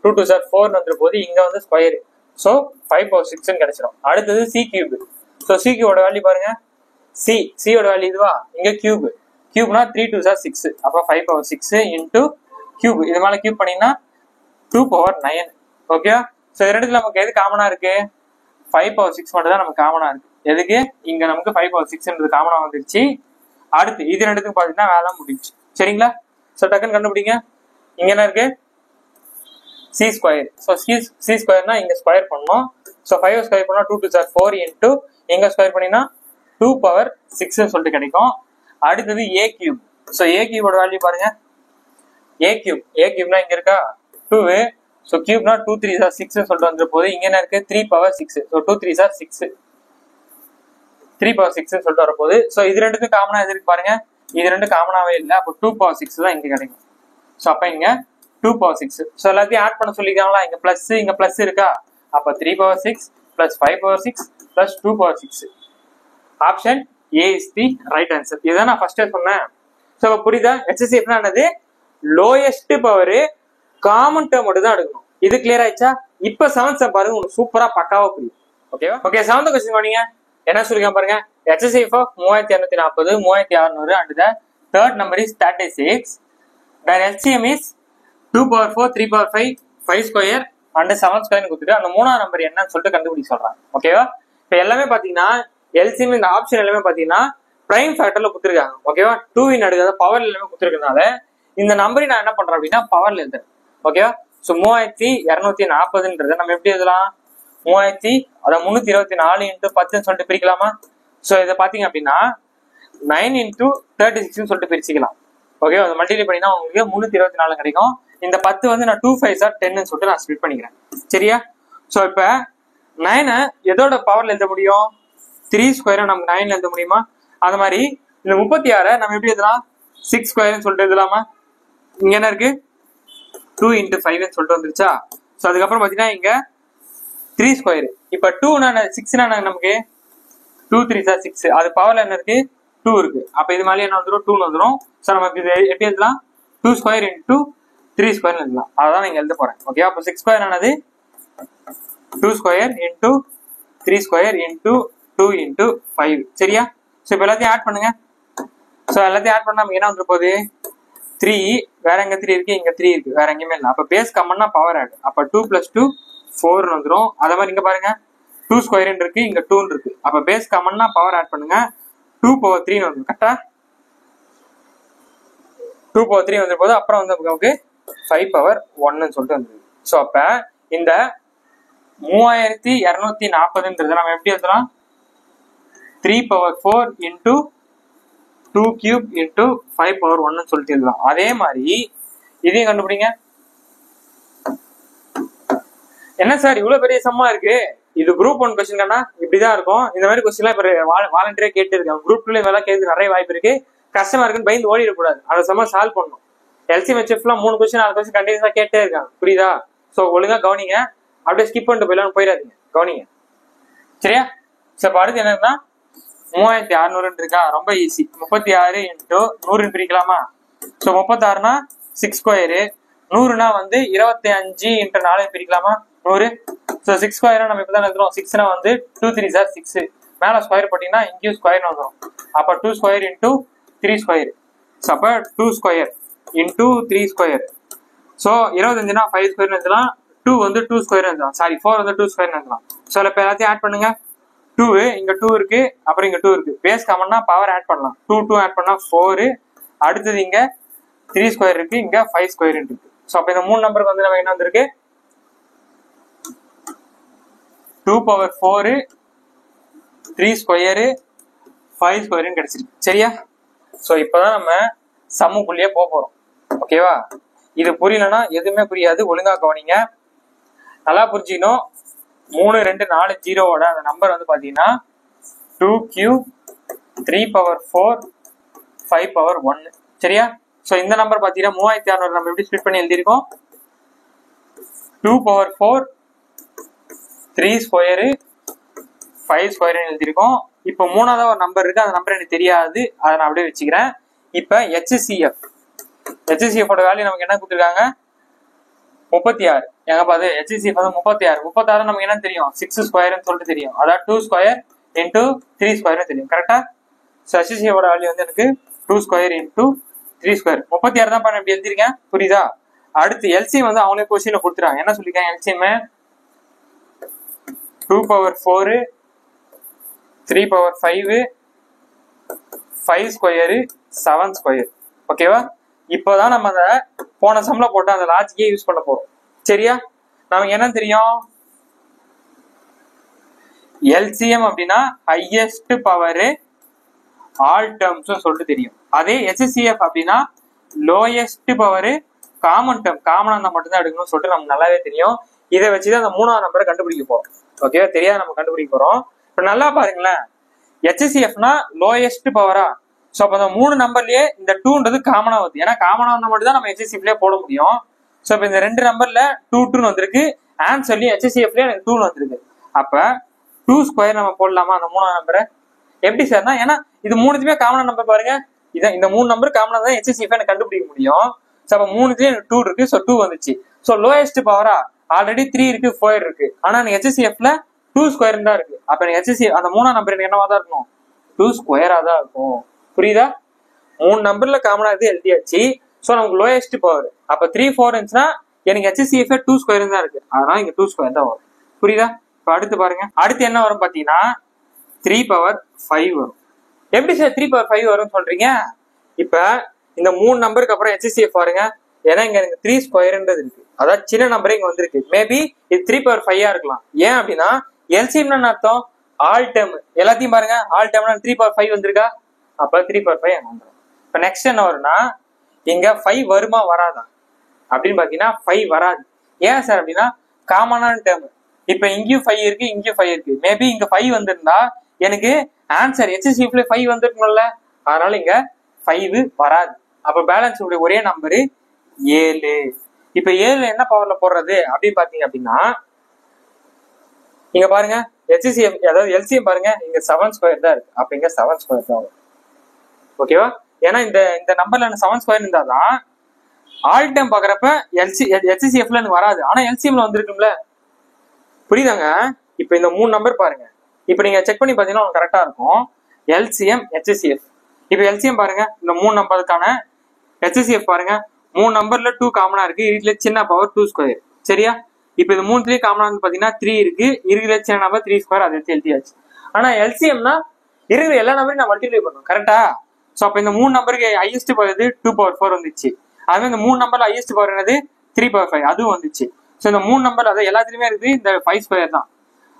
2 2 சார் 4 வந்துட்டு போது, இங்க வந்து ஸ்கொயர். ஸோ 5/6 கிடைச்சிடும். அடுத்தது C கியூப். ஸோ C கியூபோட வேல்யூ பாருங்க. C யோட வேல்யூ இதுவா, இங்க கியூப். கியூப்னா 3 2 சார் 6, அப்ப 5/6 × கியூப். இது மேல கியூப் பண்ணீங்கன்னா 2/9. ஓகே? ஸோ இது ரெண்டுத்துல நமக்கு எது காமனா இருக்கு? 5/6 மட்டும் தான் நமக்கு காமனா இருக்கு. எதுக்கு? இங்க நமக்கு 5/6 காமனா வந்துருச்சு. அடுத்து இது ரெண்டுத்துக்கும் பாத்தீங்கன்னா வேலை முடிஞ்சு. சரிங்களா? ஸோ டக்குன்னு கண்டுபிடிங்க. இங்க என்ன இருக்கு? C square. ஸோ C ஸ்கொயர்னா இங்க ஸ்கொயர் பண்ணணும். ஸோ 5 ஸ்கொயர் பண்ணா 2 2 சார் 4 × எங்க ஸ்கொயர் பண்ணினா 2/6 சொல்லிட்டு கிடைக்கும். அடுத்தது A கியூப். ஸோ A கியூபோட வேல்யூ பாருங்க. A கியூப்னா இங்க இருக்கா 2. ஸோ கியூப்னா 2 3 சார் 6 சொல்லிட்டு வந்துட்டு போகுது. இங்க என்ன இருக்கு? 3/6. ஸோ 2 3 சார் 6, 3/6 சொல்லிட்டு வரப்போகுது. ஸோ இது ரெண்டுக்கும் காமனா எது இருக்கு பாருங்க. இது ரெண்டும் காமனாவே இல்லை, அப்போ 2/6 தான் இங்க கிடைக்கும். ஸோ அப்ப இங்க 2/6. ஸோ எல்லாத்தையும் ஆட் பண்ண சொல்லிருக்காங்களா? இங்க பிளஸ் இருக்கா, அப்ப 3/6 + 5/6 + 2/6. Option A is the right answer. இதுதான் நான் ஃபர்ஸ்டே சொன்னேன். ஸோ புரியுதா? HCFனா என்னது? லோயஸ்ட் பவர் காமன் டேர்ம் மட்டும் தான் எடுக்கணும். இது கிளியர் ஆயிடுச்சா? இப்ப 7th சம் பாருங்க, உங்களுக்கு சூப்பரா பக்காவா புரியும். ஓகேவா? ஓகே, 7th क्वेश्चन பாருங்க. என்ன சொல்லிருக்கேன் பாருங்க. HCF of 3240, 3600 and the third number is 36. The LCM is 2/4 3/5 5² and 7² கொடுத்துட்டு அந்த மூணாவது நம்பர் என்னன்னு சொல்லிட்டு கண்டுபிடிக்க சொல்றாங்க. ஓகேவா? இப்ப எல்லாமே பாத்தீங்கன்னா LCM இந்த ஆப்ஷன் எல்லாமே பாத்தீங்கன்னா பிரைம் ஃபேக்டர்ல கொடுத்துருக்காங்க. ஓகேவா? 2 இன் அடுக்கு பவர் எல்லாமே கொடுத்துருக்கனால இந்த நம்பரை நான் என்ன பண்றேன் அப்படின்னா பவர்ல எழுதுறேன். ஓகேவா? ஸோ 3240ன்றது நம்ம எப்படி எழுதலாம்? 324 × 10 சொல்லிட்டு பிரிக்கலாமா? ஸோ இதை பாத்தீங்க அப்படின்னா 9 × 36 சொல்லிட்டு பிரிச்சுக்கலாம். ஓகே, அதை மல்டிப்ளை பண்ணினா உங்களுக்கு 324 கிடைக்கும். இந்த 10 வந்து நான் 2 5 சார் 10 சொல்லிட்டு நான் ஸ்ப்ளிட் பண்ணிக்கிறேன். சரியா? ஸோ இப்ப 9 எதோட பவர்ல எழுத முடியும்? 3² நமக்கு 9ல எழுத முடியுமா? அந்த மாதிரி இந்த 36 நம்ம எப்படி எழுதலாம்? 6² சொல்லிட்டு எழுதலாமா? இங்க என்ன இருக்கு? 2 × 5 சொல்லிட்டு வந்துருச்சா? ஸோ அதுக்கப்புறம் பாத்தீங்கன்னா இங்க 3². இப்ப 2 6 நமக்கு 2 3 சார் 6, அது பவர்ல என்ன இருக்கு? 2 இருக்கு. அப்ப இது மேலே என்ன வந்துடும்? 2 வந்துடும். ஸோ நமக்கு இது எப்படி எழுதலாம்? 2² × 3² எழுதலாம். அதான் நீங்க எழுத போறேன். ஓகே, அப்போ 6² ஆனது 2² × 3² × 2 × 5. சரியா? ஸோ இப்போ எல்லாத்தையும் ஆட் பண்ணுங்க. ஸோ எல்லாத்தையும் ஆட் பண்ணா நமக்கு என்ன வந்துட்டு போகுது? 3. வேற எங்க 3 இருக்கு? இங்க 3 இருக்கு, வேற எங்கேயுமே இல்லை. அப்ப பேஸ் கம்மன்னா பவர் ஆட். அப்ப 2 + 2 4 வந்துடும். அதே மாதிரி இங்க பாருங்க 2² இருக்கு, இங்க 2 இருக்கு. அப்ப பேஸ் கம்மன்னா பவர் ஆட் பண்ணுங்க. 2/3 வந்துடும். கரெக்டா? 2/3 வந்துட்டு போது. அப்புறம் வந்து நமக்கு 5/1 சொல்லிட்டு வந்துருக்கு. ஸோ அப்ப இந்த 3240ன்றது நம்ம எப்படி எழுதலாம்? 3/4 × 2³ × 5/1 சொல்லிட்டு எழுதலாம். அதே மாதிரி இதையும் கண்டுபிடிங்க. என்ன சார் இவ்வளவு பெரிய சம்மா இருக்கு? இது குரூப் 1 கொஸ்டின் தானா? இப்படிதான் இருக்கும். இந்த மாதிரி கொஸ்டின்லாம் இப்ப வாலண்டியரா கேட்டு இருக்காங்க. குரூப் 2 இதெல்லாம் கேட்க நிறைய வாய்ப்பு இருக்கு. கஷ்டமா இருக்குன்னு பயந்து ஓடிடக்கூடாது. அந்த சம்மா சால்வ் பண்ணணும். LCM HCF 3 கொஸ்டின் 4 கொஸ்டின் கண்டினியூஸா கேட்டே இருக்காங்க. புரியுதா? சோ ஒழுங்கா கவனிங்க. அப்படியே ஸ்கிப் பண்ணிட்டு போயிடலாம், போயிடாதீங்க, கவனிங்க சரியா. சோ இப்ப அடுத்து என்னன்னா 3600 இருக்கா, ரொம்ப ஈஸி. 36 இன்டூ 100 பிரிக்கலாமா. சோ 36னா 6 ஸ்கொயரு, 100னா வந்து 25 இன்டூ 4 பிரிக்கலாமா 100. சோ 6 ஸ்கொயர் நம்ம இப்பதான் எழுதுறோம். 6னா வந்து 2 3 சார் 6, மேல ஸ்கொயர் போட்டீங்கன்னா இங்கேயும் ஸ்கொயர் வந்துடும். அப்ப 2 ஸ்கொயர் இன்டூ 3 ஸ்கொயர். சோ அப்ப 2 ஸ்கொயர் இன்டூ 3 ஸ்கொயர். சோ 25னா 5 ஸ்கொயர் எழுதலாம், 2 வந்து 2 ஸ்கொயர் எழுதலாம், சாரி 4 வந்து 2 ஸ்கொயர் எழுதலாம். சோ இப்ப எல்லாத்தையும் ஆட் பண்ணுங்க. 2 இங்க 2 இருக்கு, அப்புறம் இங்க 2 இருக்கு, பேஸ் காமன்னா பவர் ஆட் பண்ணலாம். 2 ஆட் பண்ணா 4, அடுத்தது இங்க 3 ஸ்கொயர் இருக்கு, இங்க 5 ஸ்கொயர் இருக்கு. சோ அப்ப இந்த 3 நம்பருக்கு வந்து நம்ம என்ன வந்திருக்கு 2 பவர் 4 3 ஸ்கொயர் 5 ஸ்கொயர்னு கிடைச்சிருக்கு சரியா. சோ இப்பதான் நம்ம சம்முக்குள்ளேயே போறோம் ஓகேவா. இது புரியலன்னா எதுவுமே புரியாது, ஒழுங்கா கவனிங்க, நல்லா புரிஞ்சுக்கணும். 3 2 4 0வோட அந்த நம்பர் வந்து பாத்தீங்கன்னா 2 3 பவர் 4 5 பவர் 1 சரியா. சோ இந்த நம்பர் பாத்தீங்கன்னா 3600 நம்ம எப்படி ஸ்பிளிட் பண்ணி எழுதியிருக்கோம். 2 பவர் 4 3 ஸ்கொயரு 5 ஸ்கொயர் எழுதியிருக்கோம். இப்போ மூணாவது ஒரு நம்பர் இருக்கு, அந்த நம்பர் எனக்கு தெரியாது, அதை நான் அப்படியே வச்சுக்கிறேன். இப்ப HCF ஓட வேல்யூ நமக்கு என்ன கொடுத்துருக்காங்க 36. எங்க பாது HCF வந்து 36 நமக்கு என்ன தெரியும் 6 ஸ்கொயர்னு சொல்லிட்டு தெரியும், அதாவது 2 ஸ்கொயர் இன்டூ 3 ஸ்கொயர்னு தெரியும் கரெக்டா. ஸோ HCF ஓட வேல்யூ வந்து எனக்கு 2 ஸ்கொயர் இன்டூ 3 ஸ்கொயர். 36 தான் இப்படி எழுதிருக்கேன் புரியுதா. அடுத்து LCM வந்து அவங்களே கொஸ்டின்ல கொடுத்துருக்காங்க, என்ன சொல்லிருக்காங்க LCM 2 power 4 3 power 5 5 square 7 square ஓகேவா. இப்போதான் நம்ம அந்த போன சம்ல போட்ட அந்த லாஜிக்கே யூஸ் பண்ண போறோம் சரியா. நமக்கு என்ன தெரியும் LCM அப்படின்னா ஹையஸ்ட் பவர் ஆல் டேர்ம்ஸ் சொல்லிட்டு தெரியும். அதே HCF அப்படின்னா லோயஸ்ட் பவர் காமன் டேர்ம், காமனா இருந்தா மட்டும்தான் எடுக்கணும்னு சொல்லிட்டு நமக்கு நல்லாவே தெரியும். இதை வச்சுதான் அந்த 3வது நம்பரை கண்டுபிடிக்க போறோம் ஓகேவா. தெரியாத நம்ம கண்டுபிடிக்க போறோம். இப்ப நல்லா பாருங்களேன், HCFனா லோயஸ்ட் பவரா. சோ அப்ப அந்த 3 நம்பர்லயே இந்த 2ன்றது காமனா வருது, ஏன்னா காமனா வந்தா மட்டும் தான் நம்ம HCFலயே போட முடியும். சோ இப்ப இந்த 2 நம்பர்ல 2 வந்திருக்கு, ஆன்சர்லயே HCFலயே எனக்கு 2 வந்திருக்கு. அப்ப 2 ஸ்கொயர் நம்ம போடலாமா அந்த 3வது நம்பரை. எப்படி சார்னா, ஏன்னா இது 3த்துமே காமனா நம்பர் பாருங்க, இதான் இந்த 3 நம்பர் காமனா தான் HCF எனக்கு கண்டுபிடிக்க முடியும். சோ அப்ப 3த்துலயே எனக்கு 2 இருக்கு, சோ 2 வந்துச்சு. சோ லோயஸ்ட் பவரா ஆல்ரெடி 3 இருக்கு 4 இருக்கு, ஆனா எனக்கு HCFல 2 ஸ்கொயர் தான் இருக்கு. அப்ப எனக்கு HCF அந்த 3ஆம் நம்பர் எனக்கு என்னவா தான் இருக்கும் 2 ஸ்கொயரா தான் இருக்கும் புரியுதா. 3 நம்பர்ல காமனா இது எழுதியாச்சு. சோ நமக்கு லோயஸ்ட் பவர் அப்ப 3 4 இருந்துச்சுன்னா எனக்கு HCF 2 ஸ்கொயர் தான் இருக்கு, அதனால இங்க 2 ஸ்கொயர் தான் வரும் புரியுதா. இப்ப அடுத்து பாருங்க, அடுத்து என்ன வரும் பாத்தீங்கன்னா 3 பவர் 5 வரும். எப்படி சார் 3 பவர் 5 வரும்னு சொல்றீங்க. இப்ப இந்த 3 நம்பருக்கு அப்புறம் HCF பாருங்க, ஏன்னா இங்க எனக்கு 3 ஸ்கொயர்ன்றது இருக்கு, அதாவது சின்ன நம்பரே இங்க வந்திருக்கு. மேபி இது 3 பவர் 5 இருக்கலாம். ஏன் அப்படின்னா LCM அர்த்தம் ஆல் டேர்ம், எல்லாத்தையும் பாருங்க ஆல் டேர்ம்னா 3 பவர் 5 வந்திருக்கா, அப்ப 3 பவர் 5 வந்துடும். இப்ப நெக்ஸ்ட் என்ன வரும்னா இங்க 5 வருமா வராதா அப்படின்னு பாத்தீங்கன்னா 5 வராது. ஏன் சார் அப்படின்னா காமனான டேர்ம். இப்ப இங்கேயும் 5 இருக்கு, இங்கேயும் 5 இருக்கு, மேபி இங்க 5 வந்திருந்தா எனக்கு ஆன்சர் HCFல 5 வந்துருக்கணும்ல, அதனால இங்க 5 வராது. அப்ப பேலன்ஸ் உடைய ஒரே நம்பரு 7. இப்ப 7 என்ன பவர்ல போடுறது அப்படின்னு பாத்தீங்க அப்படின்னா இங்க பாருங்க HCF அதாவது LCM பாருங்க, இங்க 7 ஸ்கொயர் தான் இருக்கு, அப்ப இங்க 7 ஸ்கொயர் தான் வரும் ஓகேவா. ஏன்னா இந்த நம்பர்ல 7 ஸ்கொயர் இருந்தாதான் ஆல் டைம் பாக்குறப்ப HCFல எனக்கு வராது, ஆனா LCMல வந்திருக்கும்ல புரியுதாங்க. இப்ப இந்த 3 நம்பர் பாருங்க, இப்ப நீங்க செக் பண்ணி பாத்தீங்கன்னா உங்களுக்கு கரெக்டா இருக்கும் LCM HCF. இப்ப LCM பாருங்க, இந்த 3 நம்பருக்கான HCF பாருங்க, 3 நம்பர்ல 2 காமனா இருக்கு, இதுல சின்ன பவர் 2 ஸ்கொயர் சரியா. இப்ப இது 3த்துலயும் காமனா வந்து பாத்தீங்கன்னா 3 இருக்கு, இருக்கிற சின்ன நம்பர் 3 ஸ்கொயர், அதை எடுத்து எழுதியாச்சு. ஆனா LCMனா இருக்கிற எல்லா நம்பரையும் நான் மல்டிப்ளை பண்ணும் கரெக்டா. சோ அப்ப இந்த 3 நம்பருக்கு ஹையஸ்ட் பவர் 2 பவர் 4 வந்துச்சு, அதுவே இந்த 3 நம்பர்ல ஹையஸ்ட் பவர் என்னது 3 பவர் 5 அதுவும் வந்துச்சு. சோ இந்த 3 நம்பர் அதாவது எல்லாத்துலயுமே இருக்கு இந்த 5 ஸ்கொயர் தான்.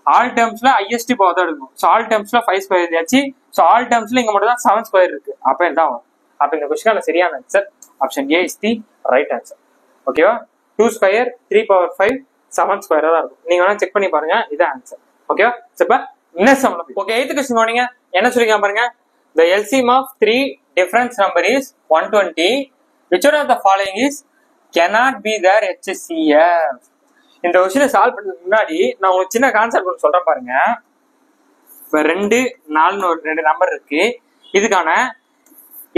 ஆல் டேர்ம்ஸ்ல ஹையஸ்ட் பவர் தான் எடுக்கும். சோ ஆல் டேர்ம்ஸ்ல 5 ஸ்கொயர் எழுதியாச்சு. சோ ஆல் டேர்ம்ஸ்ல இங்க மட்டும் தான் 7 ஸ்கொயர் இருக்கு, அப்ப இதுதான் வரும். அப்ப இந்த கொஸ்டினுக்கான சரியான answer option A is the right answer ஓகேவா. 2 ஸ்கொயர் 3 பவர் 5 7 ஸ்கொயரா தான் இருக்கும், நீங்க வேணா செக் பண்ணி பாருங்க, இதான் ஆன்சர் ஓகேவா. இப்ப நெக்ஸ்ட் சம்ல ஓகே 8th क्वेश्चन கவனிங்க, என்ன சொல்லிருக்காங்க பாருங்க. The LCM of 3 different number is 120. Which one of the following is cannot be their HCF? இந்த கொஸ்டினை சால்வ் பண்றதுக்கு முன்னாடி நான் உங்களுக்கு சின்ன கான்செப்ட் ஒன்று சொல்றேன் பாருங்க. இப்ப 2, 4ன்னு ஒரு 2 நம்பர் இருக்கு. இதுக்கான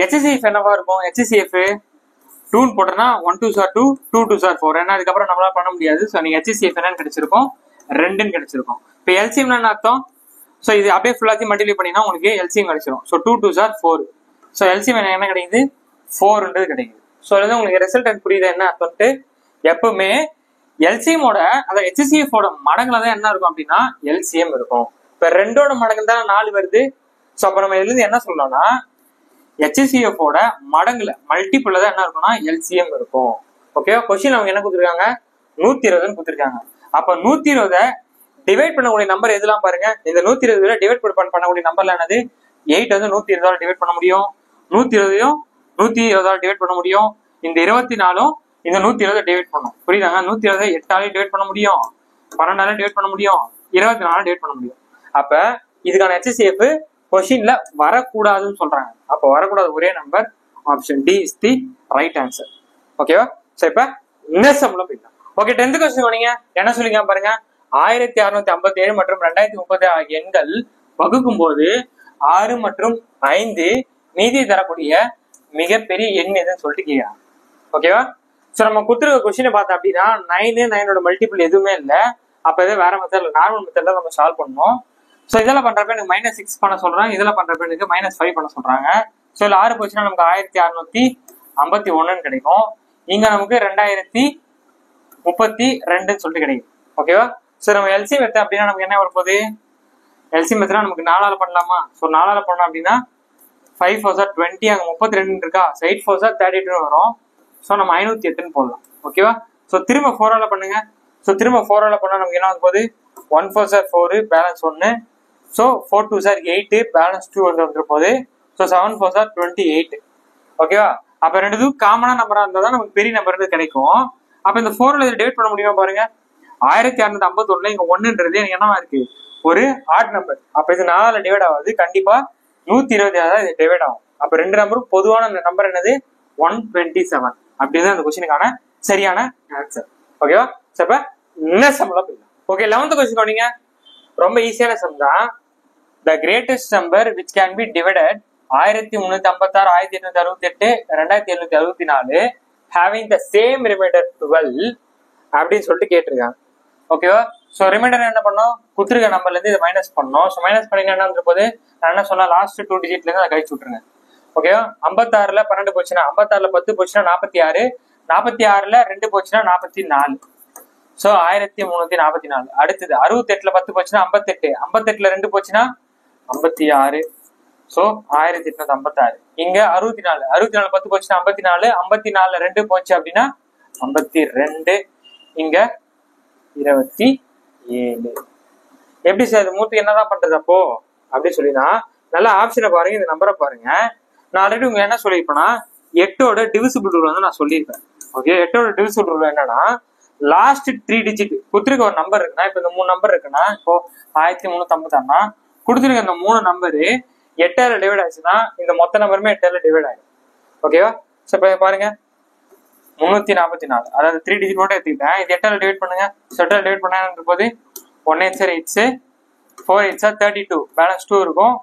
HCF என்னவா இருக்கும்? HCF 2ன்னு போட்டோம்னா 1 2s are 2, 2 2s are 4. ஏன்னா அதுக்கப்புறம் நம்மளால பண்ண முடியாது. ஸோ நீங்க HCF என்னன்னு கிடைச்சிருக்கும், 2ன்னு கிடைச்சிருக்கும். இப்போ LCM என்ன அர்த்தம்? ஸோ இது அப்படியே ஃபுல்லாத்தையும் மல்டிப்ளை பண்ணினா உங்களுக்கு LCM கிடைச்சிரும். So 2 2s are 4. So LCM என்ன கிடைக்குது? 4ன்றது கிடைக்குது. ஸோ இது உங்களுக்கு ரிசல்ட் புரியுது என்ன அர்த்தம்ட்டு? எப்பவுமே LCMோட அந்த HCF ஓட மடங்குல தான் என்ன இருக்கும் அப்படின்னா LCM இருக்கும். இப்ப 2ஓட மடங்கு தான் 4 வருது. ஸோ அப்ப நம்ம இதுல இருந்து என்ன சொல்லலாம்னா HCF ஓட மடங்குல மல்டிபிள் தான் என்ன இருக்கும்னா LCM இருக்கும். ஓகேவா? கொஸ்டின் அவங்க என்ன கொடுத்துருக்காங்க? 120ன்னு கொடுத்துருக்காங்க. அப்ப 120 டிவைட் பண்ணக்கூடிய நம்பர் எதுலாம் பாருங்க. இந்த 120 டிவைட் பண்ணக்கூடிய நம்பர்ல என்னது? 8 வந்து 120 டிவைட் பண்ண முடியும். 120 120 டிவைட் பண்ண முடியும். இந்த 24 இந்த 120 டிவைட் பண்ணும். புரியுதாங்க? 120 8ஆல டிவைட் பண்ண முடியும், 12ஆல டிவைட் பண்ண முடியும், 24 டிவைட் பண்ண முடியும். அப்ப இதுக்கான HCF கொஸ்டின்ல வரக்கூடாதுன்னு சொல்றாங்க. அப்ப வரக்கூடாது ஒரே number option D is the right answer. ஓகேவா? சோ இப்ப நெக்ஸ்ட் சம்ல போயிடலாம். ஓகே, 10th கொஸ்டின் பண்ணீங்க. என்ன சொல்லிங்க பாருங்க. 1657 மற்றும் 2030 ஆகிய எண்கள் வகுக்கும் போது 6 மற்றும் 5 மீதி தரக்கூடிய மிகப்பெரிய எண் எதுன்னு சொல்லிட்டு கேட்கிறாங்க. ஓகேவா? சோ நம்ம கொடுத்துருக்க கொஸ்டினை பார்த்தோம் அப்படின்னா 9 9ஓட மல்டிபிள் எதுவுமே இல்லை. அப்ப இதை வேற மெத்தட்ல நார்மல் மெத்தட்ல நம்ம சால்வ் பண்ணணும். ஸோ இதெல்லாம் பண்றப்ப எனக்கு -6 பண்ண சொல்றாங்க, இதெல்லாம் பண்றப்ப எனக்கு -5 பண்ண சொல்றாங்க. ஸோ இதுல 6 போச்சுன்னா நமக்கு 1651 கிடைக்கும். இங்க நமக்கு 2032 சொல்லிட்டு கிடைக்கும். ஓகேவா? ஸோ நம்ம LCM எடுத்தோம் அப்படின்னா நமக்கு என்ன வரப்போகுது? LCM எடுத்தா நமக்கு 4ஆல பண்ணலாமா? ஸோ 4ஆல பண்ணோம் அப்படின்னா 5 4s are 20, அங்க 32 இருக்கா? 8 4s are 32 வரும். ஸோ நம்ம 508ன்னு போடலாம். ஓகேவா? ஸோ திரும்ப 4ஆல பண்ணுங்க. ஸோ திரும்ப 4ஆல பண்ணா நமக்கு என்ன வந்து போகுது? 1 4s are 4, balance 1. So 4 2s are 8, balance 2 வந்துட்டு போகுது. So 7 4s are 28. ஓகேவா? அப்ப ரெண்டுத்துக்கும் காமனா நம்பரா இருந்தா தான் நமக்கு பெரிய நம்பர் கிடைக்கும். அப்ப இந்த 4ல டிவைட் பண்ண முடியுமா பாருங்க. 1651 இங்க 1ன்றது எனக்கு என்னவா இருக்கு? ஒரு ஆட் நம்பர். அப்ப இது 4ஆல டிவைட் ஆகாது, கண்டிப்பா 127 இது டிவைட் ஆகும். அப்ப ரெண்டு நம்பரும் பொதுவான நம்பர் என்னது? 127. அப்படிதான் அந்த கொஸ்டினுக்கான சரியான ஆன்சர். ஓகேவா? இப்ப நெக்ஸ்ட் சம்ல போயிடலாம். ஓகே, 11th கொஸ்டின் கவனிங்க. ரொம்ப ஈஸியான சம் தான். The greatest number which can be divided 1356, 1868, 2764 having the same remainder 12 அப்படின்னு சொல்லிட்டு கேட்டிருக்காங்க. ஓகேவா? ஸோ ரிமைண்டர் என்ன பண்ணோம்? குத்துருக்க நம்பர்ல இருந்து இதை மைனஸ் பண்ணோம். ஸோ மைனஸ் பண்ணீங்கன்னா என்ன வந்துருப்போது? நான் என்ன சொன்னா லாஸ்ட் 2 டிஜிட்ல இருந்து அதை கழிச்சு விட்டுருங்க. ஓகேவா? 56ல 12 போச்சுன்னா 56ல 10 போச்சுன்னா 46, 46ல 2 போச்சுன்னா 44. ஸோ 1344. அடுத்தது 68ல 10 போச்சுன்னா 58, 58ல 2 போச்சுன்னா 56. ஸோ 1856. இங்க 64, 64ல 10 போச்சுன்னா 54, 54ல 2 போச்சு அப்படின்னா 52. இங்க 27. எப்படி சார் இது மூர்த்தி என்னதான் பண்றது அப்போ அப்படின்னு சொல்லினா நல்லா ஆப்ஷனை பாருங்க, இந்த நம்பரை பாருங்க. நான் ஆல்ரெடி உங்க என்ன சொல்லியிருப்பேன்னா 8ஓட டிவிசிபிள் ரூல் வந்து நான் சொல்லியிருப்பேன். ஓகே, 8ஓட டிவிசிபிள் ரூல் என்னன்னா லாஸ்ட் 3 டிஜிட் கொடுத்துருக்க ஒரு நம்பர் இருக்குன்னா, இப்ப இந்த 3 நம்பர் இருக்குன்னா, இப்போ 1356னா கொடுத்துருக்க இந்த 3 நம்பரு 8ஆல டிவைட் ஆச்சுன்னா இந்த மொத்த நம்பருமே 8ஆல டிவைட் ஆயிடும். ஓகேவா? சோ இப்ப பாருங்க 344, அதாவது 3 டிஜிட் மட்டும் எடுத்துக்கிட்டேன். இது 8ஆல டிவைட் பண்ணுங்க. 8ஆல டிவைட் பண்ணா போது 1 8s are 8s, 4 8s are 32, balance 2 இருக்கும்.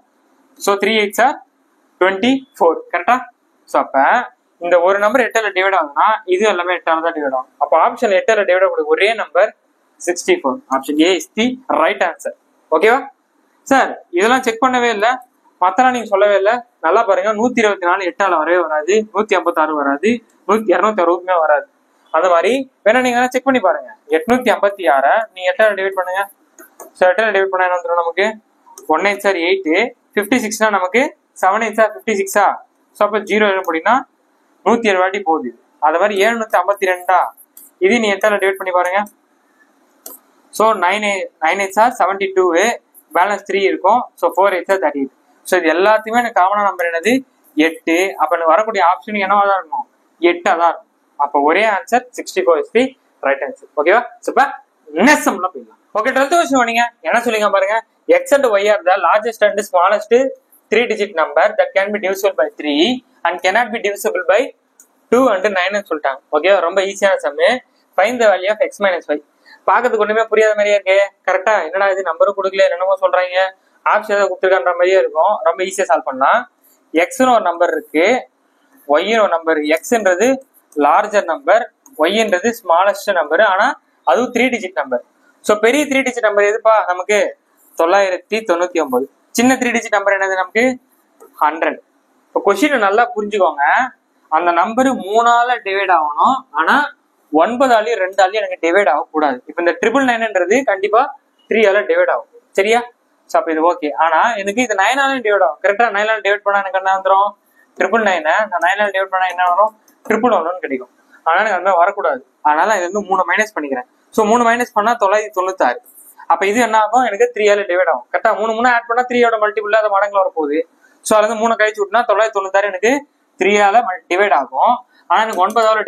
So 3 8s are 24. கரெக்டா? ஸோ அப்ப இந்த ஒரு நம்பர் 8ஆல டிவைட் ஆகுதுன்னா இது எல்லாமே 8ஆல தான் டிவைட் ஆகும். அப்போ ஆப்ஷன் 8ஆல டிவைட் ஆகக்கூடிய ஒரே number 64. Option A is the right answer. ஓகேவா சார்? இதெல்லாம் செக் பண்ணவே இல்லை, மத்தெல்லாம் நீங்க சொல்லவே இல்லை. நல்லா பாருங்க, 124 8ஆல வரவே வராது, 156 வராது, 260 வராது. அந்த மாதிரி வேணா நீங்க செக் பண்ணி பாருங்க. 856 நீங்க 8ஆல டிவைட் பண்ணுங்க. ஸோ 8ஆல டிவைட் பண்ணா என்ன வந்துடும் நமக்கு? 1 8s are 8, 56னா நமக்கு 7 8s are 56. ஸோ அப்போ 0 எழுத அப்படின்னா 107 வாட்டி போகுது. அது மாதிரி 752. இது நீ 8ஆல டிவைட் பண்ணி பாருங்க. ஸோ 9 8s are 72, பேலன்ஸ் 3 இருக்கும். So 4 8s are 38. ஸோ இது எல்லாத்தையுமே எனக்கு காமனா நம்பர் என்னது? 8. அப்ப வரக்கூடிய ஆப்ஷன் என்னவா தான் இருக்கும்? 8ஆ தான் இருக்கும். அப்ப ஒரே answer 64 is the right answer. ஓகேவா? இப்ப நெக்ஸ்ட் சம்ல போயிடலாம். ஓகே, 12th கொஸ்டின் பண்ணீங்க. என்ன சொல்லுங்க பாருங்க. X and Y are the largest and smallest 3 digit number that can be divisible by 3 and cannot be divisible by 2 and 9 சொல்லிட்டாங்க. ஓகே, ரொம்ப ஈஸியான some. Find the value of x minus y. பாக்கிறதுக்கு ஒண்ணுமே புரியாத மாதிரியே இருக்கு. கரெக்டா? என்னடா இது நம்பரும் கொடுக்கல, என்னமோ சொல்றாங்க, ஆப்ஷன் ஏதாவது கொடுத்துருக்கான்ற மாதிரியே இருக்கும். ரொம்ப ஈஸியா சால்வ் பண்ணலாம். எக்ஸ்னு ஒரு நம்பர் இருக்கு, ஒய்னு ஒரு நம்பர். எக்ஸ்ன்றது லார்ஜர் நம்பர், ஒய்ன்றது ஸ்மாலஸ்ட் நம்பர். ஆனா அதுவும் 3 டிஜிட் நம்பர். சோ பெரிய 3 டிஜிட் நம்பர் எதுப்பா நமக்கு? 999. சின்ன 3 டிஜிட் நம்பர் என்னது நமக்கு? 100. இப்போ கொஸ்டின் நல்லா புரிஞ்சுக்கோங்க. அந்த நம்பர் 3ஆல டிவைட் ஆகணும். ஆனா 9ஆலையும் 2ஆலையும் எனக்கு டிவைட் ஆகக்கூடாது. இப்ப இந்த 999ன்றது கண்டிப்பா 3ஆல டிவைட் ஆகும். சரியா? சோ அப்ப இது ஓகே. ஆனா எனக்கு இது 9ஆலையும் டிவைட் ஆகும். கரெக்டா? 9ஆல டிவைட் பண்ணா எனக்கு என்ன வந்துடும்? 999. 9ஆல டிவைட் பண்ணா என்ன வரும்? 111 கிடைக்கும். அதனால எனக்கு அந்த வரக்கூடாது. அதனால இது வந்து 3 மைனஸ் பண்ணிக்கிறேன். சோ 3 மைனஸ் பண்ணா 996. அப்ப இது என்ன ஆகும்? எனக்கு 3ஆல டிவைட் ஆகும். கரெக்டா? 3 ஆட் பண்ணா 3யோட மல்டிபிள் அது மடங்குல வரப்போகுது. சோ அதுல இருந்து 3 கழிச்சு விட்டுனா 996 எனக்கு 3ஆல டிவைட் ஆகும். ஆனா எனக்கு 9ஆல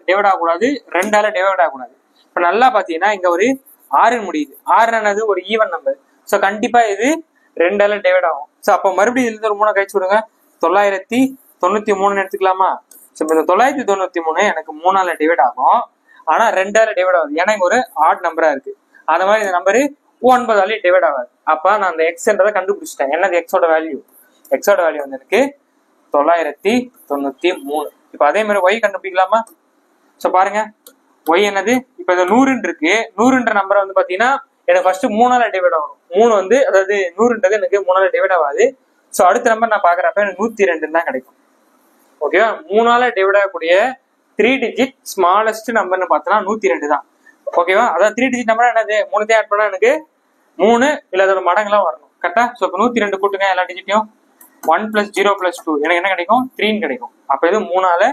டிவைட் ஆகக்கூடாது, 2ஆல டிவைட் ஆகக்கூடாது. இப்ப நல்லா பாத்தீங்கன்னா இங்க ஒரு 6 முடியுது. 6 என்னது? ஒரு ஈவன் நம்பர். சோ கண்டிப்பா இது 2ஆல டிவைட் ஆகும். சோ அப்ப மறுபடியும் இதுல இருந்து ஒரு 3 கழிச்சு விடுங்க. 993 எடுத்துக்கலாமா? சோ இந்த 993 எனக்கு 3ஆல டிவைட் ஆகும். ஆனா 2ஆல டிவைட் ஆகுது. ஏன்னா இங்க ஒரு ஆட் நம்பரா இருக்கு. அந்த மாதிரி இந்த நம்பரு 9ஆல டிவைட் ஆகாது. அப்ப நான் அந்த எக்ஸ்ன்றதை கண்டுபிடிச்சிட்டேன். என்னது எக்ஸோட வேல்யூ? எக்ஸோட வேல்யூ வந்து எனக்கு 993. இப்ப அதே மாதிரி ஒய் கண்டுபிடிக்கலாமா? சோ பாருங்க, ஒய் என்னது? இப்ப இந்த 100 இருக்கு. 100ன்ற நம்பர் வந்து பாத்தீங்கன்னா எனக்கு ஃபர்ஸ்ட் 3ஆல டிவைட் ஆகும். 3 வந்து அதாவது 100ன்றது எனக்கு 3ஆல டிவைட் ஆகாது. சோ அடுத்த நம்பர் நான் பாக்குறப்ப எனக்கு 102 தான் கிடைக்கும். ஓகேவா? 3ஆல டிவைட் ஆகக்கூடிய 3 டிஜிட் ஸ்மாலஸ்ட் நம்பர்னு பார்த்தோம்னா 102 தான். ஓகேவா? அதாவது 3 டிஜிட் நம்பர் என்னது? 3 ஆட் பண்ணா எனக்கு 3 இல்ல அதோட மடங்குலாம் வரணும். கரெக்டா? சோ இப்ப 102 கூட்டுங்க எல்லா டிஜிட்டையும். 1 + 0 + 2 எனக்கு என்ன கிடைக்கும்? 3 கிடைக்கும். அப்ப இது 3ஆல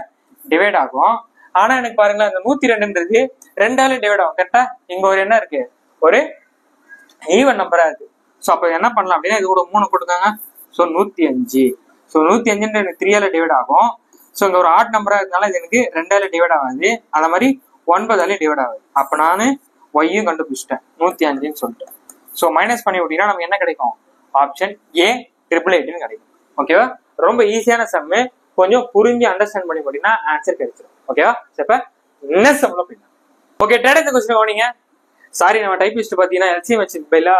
டிவைட் ஆகும். ஆனா எனக்கு பாருங்களேன், இந்த 102ன்றது 2ஆல டிவைட் ஆகும். கரெக்டா? இங்க ஒரு என்ன இருக்கு? ஒரு ஈவன் நம்பரா இருக்கு. சோ அப்ப என்ன பண்ணலாம் அப்படின்னா இது கூட 3 போட்டுக்காங்க. சோ 105. சோ 105 எனக்கு 3ஆல டிவைட் ஆகும். சோ இங்க ஒரு ஆட் நம்பரா இருக்கனால இது எனக்கு 2ஆல டிவைட் ஆகாது. அந்த மாதிரி 9ஆல டிவைட் ஆகுது. அப்ப நானு ஒய்யும் கண்டுபிடிச்சிட்டேன் 105ன்னு சொல்லிட்டு. சோ மைனஸ் பண்ணி விட்டீங்கன்னா நமக்கு என்ன கிடைக்கும்? ஆப்ஷன் ஏ 888 கிடைக்கும். ஓகேவா? ரொம்ப ஈஸியான சம்மு. கொஞ்சம் புரிஞ்சு அண்டர்ஸ்டாண்ட் பண்ணி போட்டீங்கன்னா ஆன்சர் கிடைச்சிடும். ஓகேவா? இப்ப என்ன சம்ல போயிடலாம். ஓகே, டேரக்ட் இந்த क्वेश्चन கவனிங்க. சாரி, நம்ம டைப்பிஸ்ட் பாத்தீங்கன்னா எல்சிஎம் வச்சு பைலா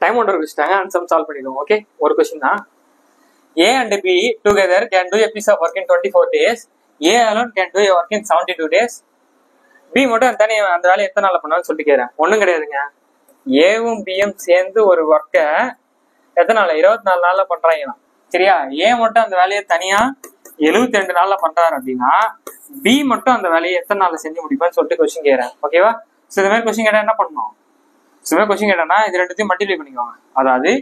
டைம் ஒண்டர் வச்சுட்டாங்க. ஆன்சர் சால்வ் பண்ணிடுவோம். ஓகே, ஒரு क्वेश्चन தான். A and B together can do a piece of work in 24 days. A alone can do a work in 72 days. B மட்டும் தனி அந்த வேலையை எத்தனை நாள்ல பண்ணாலும் சொல்லிட்டு கேறேன். ஒண்ணும் கிடையாதுங்க. ஏவும் பியும் சேர்ந்து ஒரு ஒர்க்கை எத்தனை நாள்? 24 நாள்ல பண்றாங்க. சரியா? ஏ மட்டும் அந்த வேலையை தனியா 72 நாள்ல பண்றாரு அப்படின்னா பி மட்டும் அந்த வேலையை எத்தனை நாள்ல செஞ்சு முடிப்பான்னு சொல்லிட்டு கொஸ்டின் கேட்கிறேன். ஓகேவா? சோ இந்த மாதிரி கொஸ்டின் கேட்டா என்ன பண்ணணும்? இந்த மாதிரி கொஸ்டின் கேட்டா இது ரெண்டுத்தையும் மல்டிப்ளை பண்ணிக்குவாங்க. அதாவது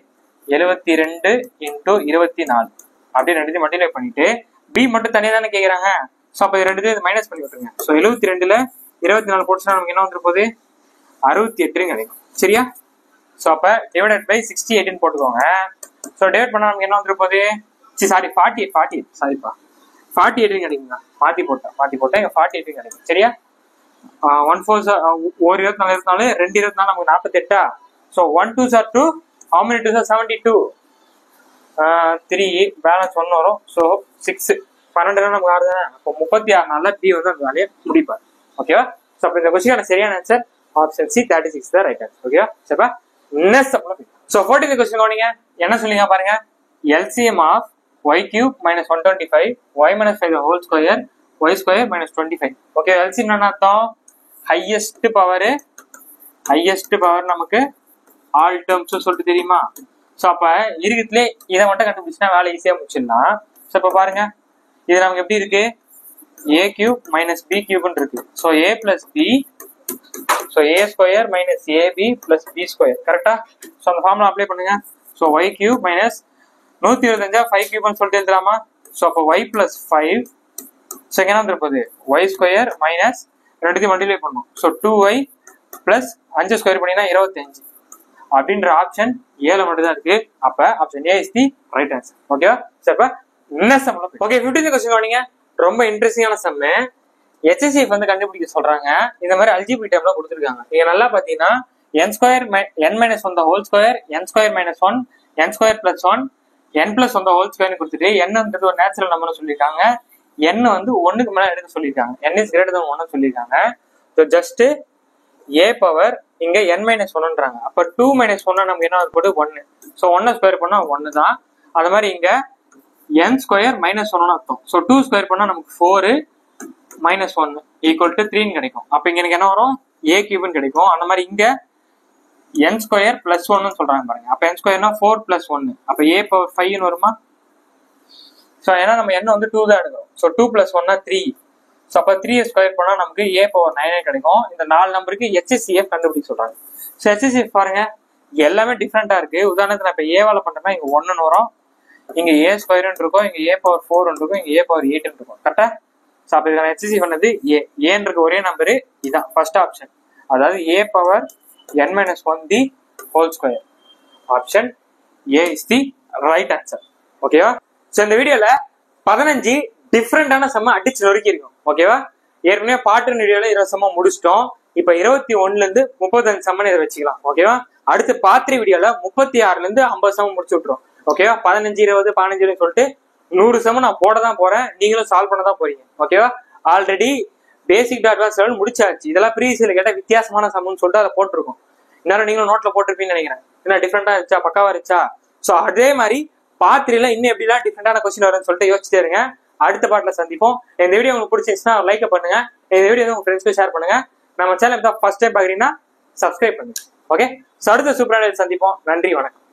72 × 24 அப்படி ரெண்டுத்தையும் மல்டிப்ளை பண்ணிட்டு பி மட்டும் தனியா தானே கேக்குறாங்க. சோ அப்ப இது ரெண்டுத்தையும் மைனஸ் பண்ணி விட்டுருங்க. சோ 72ல 24 போட்டுச்சுன்னா நமக்கு என்ன வந்துட்டு போகுது? 68 கிடைக்கும். சரியா? சோ அப்ப டிவைடட் பை 68 போட்டுக்கோங்க. சோ டிவைட் பண்ணா நமக்கு என்ன வந்துட்டு போகுது? சாரி 48 சாரிப்பா 48 கிடைக்குங்க. மாத்தி போட்டேன் இங்க 48 கிடைக்கும். சரியா? 1 4 ஒரு 24 24 2 24 நமக்கு 48. So 1 2s are 2. How many 2s are 72? 3 balance 1 வரும். சோ 6 12 நமக்கு 6 தானே. அப்போ 36 நாள்ல பி வந்து அந்த வேலையை முடிப்பார். ஓகேவா? சோ அப்ப இந்த क्वेश्चन சரியான ஆன்சர் ஆப்ஷன் சி 36 தான் ரைட் ஆன்சர். ஓகேவா? சரிப்பா? நெக்ஸ்ட் சோ 14th क्वेश्चन கவனிங்க. என்ன சொல்லுங்க பாருங்க. LCM of y³ - 125 y - 5 the whole square y² - 25. Okay, LCM என்ன அர்த்தம்? ஹையஸ்ட் பவர் நமக்கு ஆல் டேர்ம்ஸ் சொல்லிட்டு தெரியுமா? சோ அப்ப இருக்குதுலே இதை மட்டும் கண்டுபிடிச்சா வேலை ஈஸியா முடிச்சிடலாம். சோ இப்ப பாருங்க, இது நமக்கு எப்படி இருக்கு? a³ - b³ இருக்கு. So a + b, so a² - ab + b². கரெக்டா? சோ அந்த ஃபார்முலா அப்ளை பண்ணுங்க. சோ y³ - 125 5³ சொல்லிட்டு எழுதலாமா? சோ அப்ப y + 5 செகண்ட் வந்துருப்பது y² - ரெண்டுத்தையும் மல்டிப்ளை பண்ணணும். சோ 2y + 5 ஸ்கொயர் பண்ணினா 25 அப்படின்ற ஆப்ஷன் ஏல மட்டும் தான் இருக்கு. அப்ப option A is the right answer. ஓகேவா? சரி, இப்ப என்ன சம்ல ஓகே 15th क्वेश्चन கவனிங்க. ரொம்ப இன்ட்ரெஸ்டிங்கான சம். HCF வந்து கண்டுபிடிக்க சொல்றாங்க. இந்த மாதிரி அல்ஜிப்ரா டேர்ம்ல கொடுத்திருக்காங்க. நீங்க நல்லா பாத்தீங்கன்னா n² - n - 1 the whole square n² - 1 n² + 1 n + 1 the whole square கொடுத்துட்டு n ஒரு நேச்சுரல் நம்பர்னு சொல்லிருக்காங்க. n வந்து 1க்கு மேல எடுக்க சொல்லிருக்காங்க. n is greater than 1 சொல்லிருக்காங்க. So just ஏ பவர் இங்க n மைனஸ் ஒன்னுன்றாங்க. அப்ப 2 மைனஸ் ஒன்னா நமக்கு என்ன போட்டு 1. ஸோ 1 ஸ்கொயர் பண்ணா 1 தான். அது மாதிரி இங்க n ஸ்கொயர் மைனஸ் ஒன்னு அர்த்தம். ஸோ 2 ஸ்கொயர் பண்ணா நமக்கு 4 மைனஸ் 1 ஈக்குவல் டு 3 கிடைக்கும். அப்ப இங்க எனக்கு என்ன வரும் a கியூப்னு கிடைக்கும். அந்த மாதிரி இங்க n ஸ்கொயர் பிளஸ் 1 சொல்றாங்க பாருங்க. அப்ப n ஸ்கொயர்னா 4 பிளஸ் 1. அப்ப a பவர் 5 வருமா? ஸோ ஏன்னா நம்ம n வந்து 2 தான் எடுக்கிறோம். So 2 plus 1 3. ஸோ அப்போ 3 ஸ்கொயர் பண்ணா நமக்கு a பவர் 9 கிடைக்கும். இந்த 4 நம்பருக்கு HCF கண்டுபிடிக்க சொல்றாங்க. ஸோ HCF பாருங்க எல்லாமே டிஃப்ரெண்டா இருக்கு. உதாரணத்துக்கு நான் இப்போ ஏவால பண்றேன்னா இங்க 1 வரும், இங்க a ஸ்கொயர்னு இருக்கும், இங்க a பவர் 4 இருக்கும், இங்க a பவர் 8 இருக்கும். கரெக்டா? ஸோ அப்போ இதுக்கான HCF பண்ணது ஏன்னு இருக்க ஒரே நம்பரு இதான் ஃபர்ஸ்ட் ஆப்ஷன். அதாவது a power n minus 1 the whole square. Option A is the right answer. ஓகேவா? ஸோ இந்த வீடியோல 15 டிஃப்ரெண்டான செம்ம அடிச்சு நொறுக்கி இருக்கும். ஓகேவா? ஏற்கனவே பாட்டு வீடியோல 20 செம்ம முடிச்சிட்டோம். இப்ப 21ல இருந்து 35 செம்மன் இதை வச்சுக்கலாம். ஓகேவா? அடுத்து பாத்திரி வீடியோல 36ல இருந்து 50 செம்ம முடிச்சு விட்டுரும். ஓகேவா? 15 20 15 சொல்லிட்டு 100 செம்ம நான் போட தான் போறேன், நீங்களும் சால்வ் பண்ண தான் போறீங்க. ஓகேவா? Already basic to advance level முடிச்சாச்சு. இதெல்லாம் ப்ரீவியஸ்ல கேட்ட வித்தியாசமான சம்னு சொல்லிட்டு அதை போட்டிருக்கோம். இன்னும் நீங்களும் நோட்ல போட்டிருப்பீங்கன்னு நினைக்கிறேன். என்ன டிஃப்ரெண்டா இருந்துச்சா, பக்காவா இருந்துச்சா? ஸோ அதே மாதிரி பாத்திரில இன்னும் எப்படிலாம் டிஃப்ரெண்டான கொஸ்டின் வரும்னு சொல்லிட்டு யோசிச்சுட்டே இருங்க. அடுத்த பாட்டுல சந்திப்போம். இந்த வீடியோ உங்களுக்கு பிடிச்சிருந்துச்சுன்னா லைக் பண்ணுங்க. இந்த வீடியோ உங்க ஃப்ரெண்ட்ஸ்க்கு ஷேர் பண்ணுங்க. நம்ம சேனல் தான் ஃபர்ஸ்ட் டைம் பாக்குறீங்கன்னா சப்ஸ்கிரைப் பண்ணுங்க. ஓகே, அடுத்த சூப்பரான சந்திப்போம். நன்றி, வணக்கம்.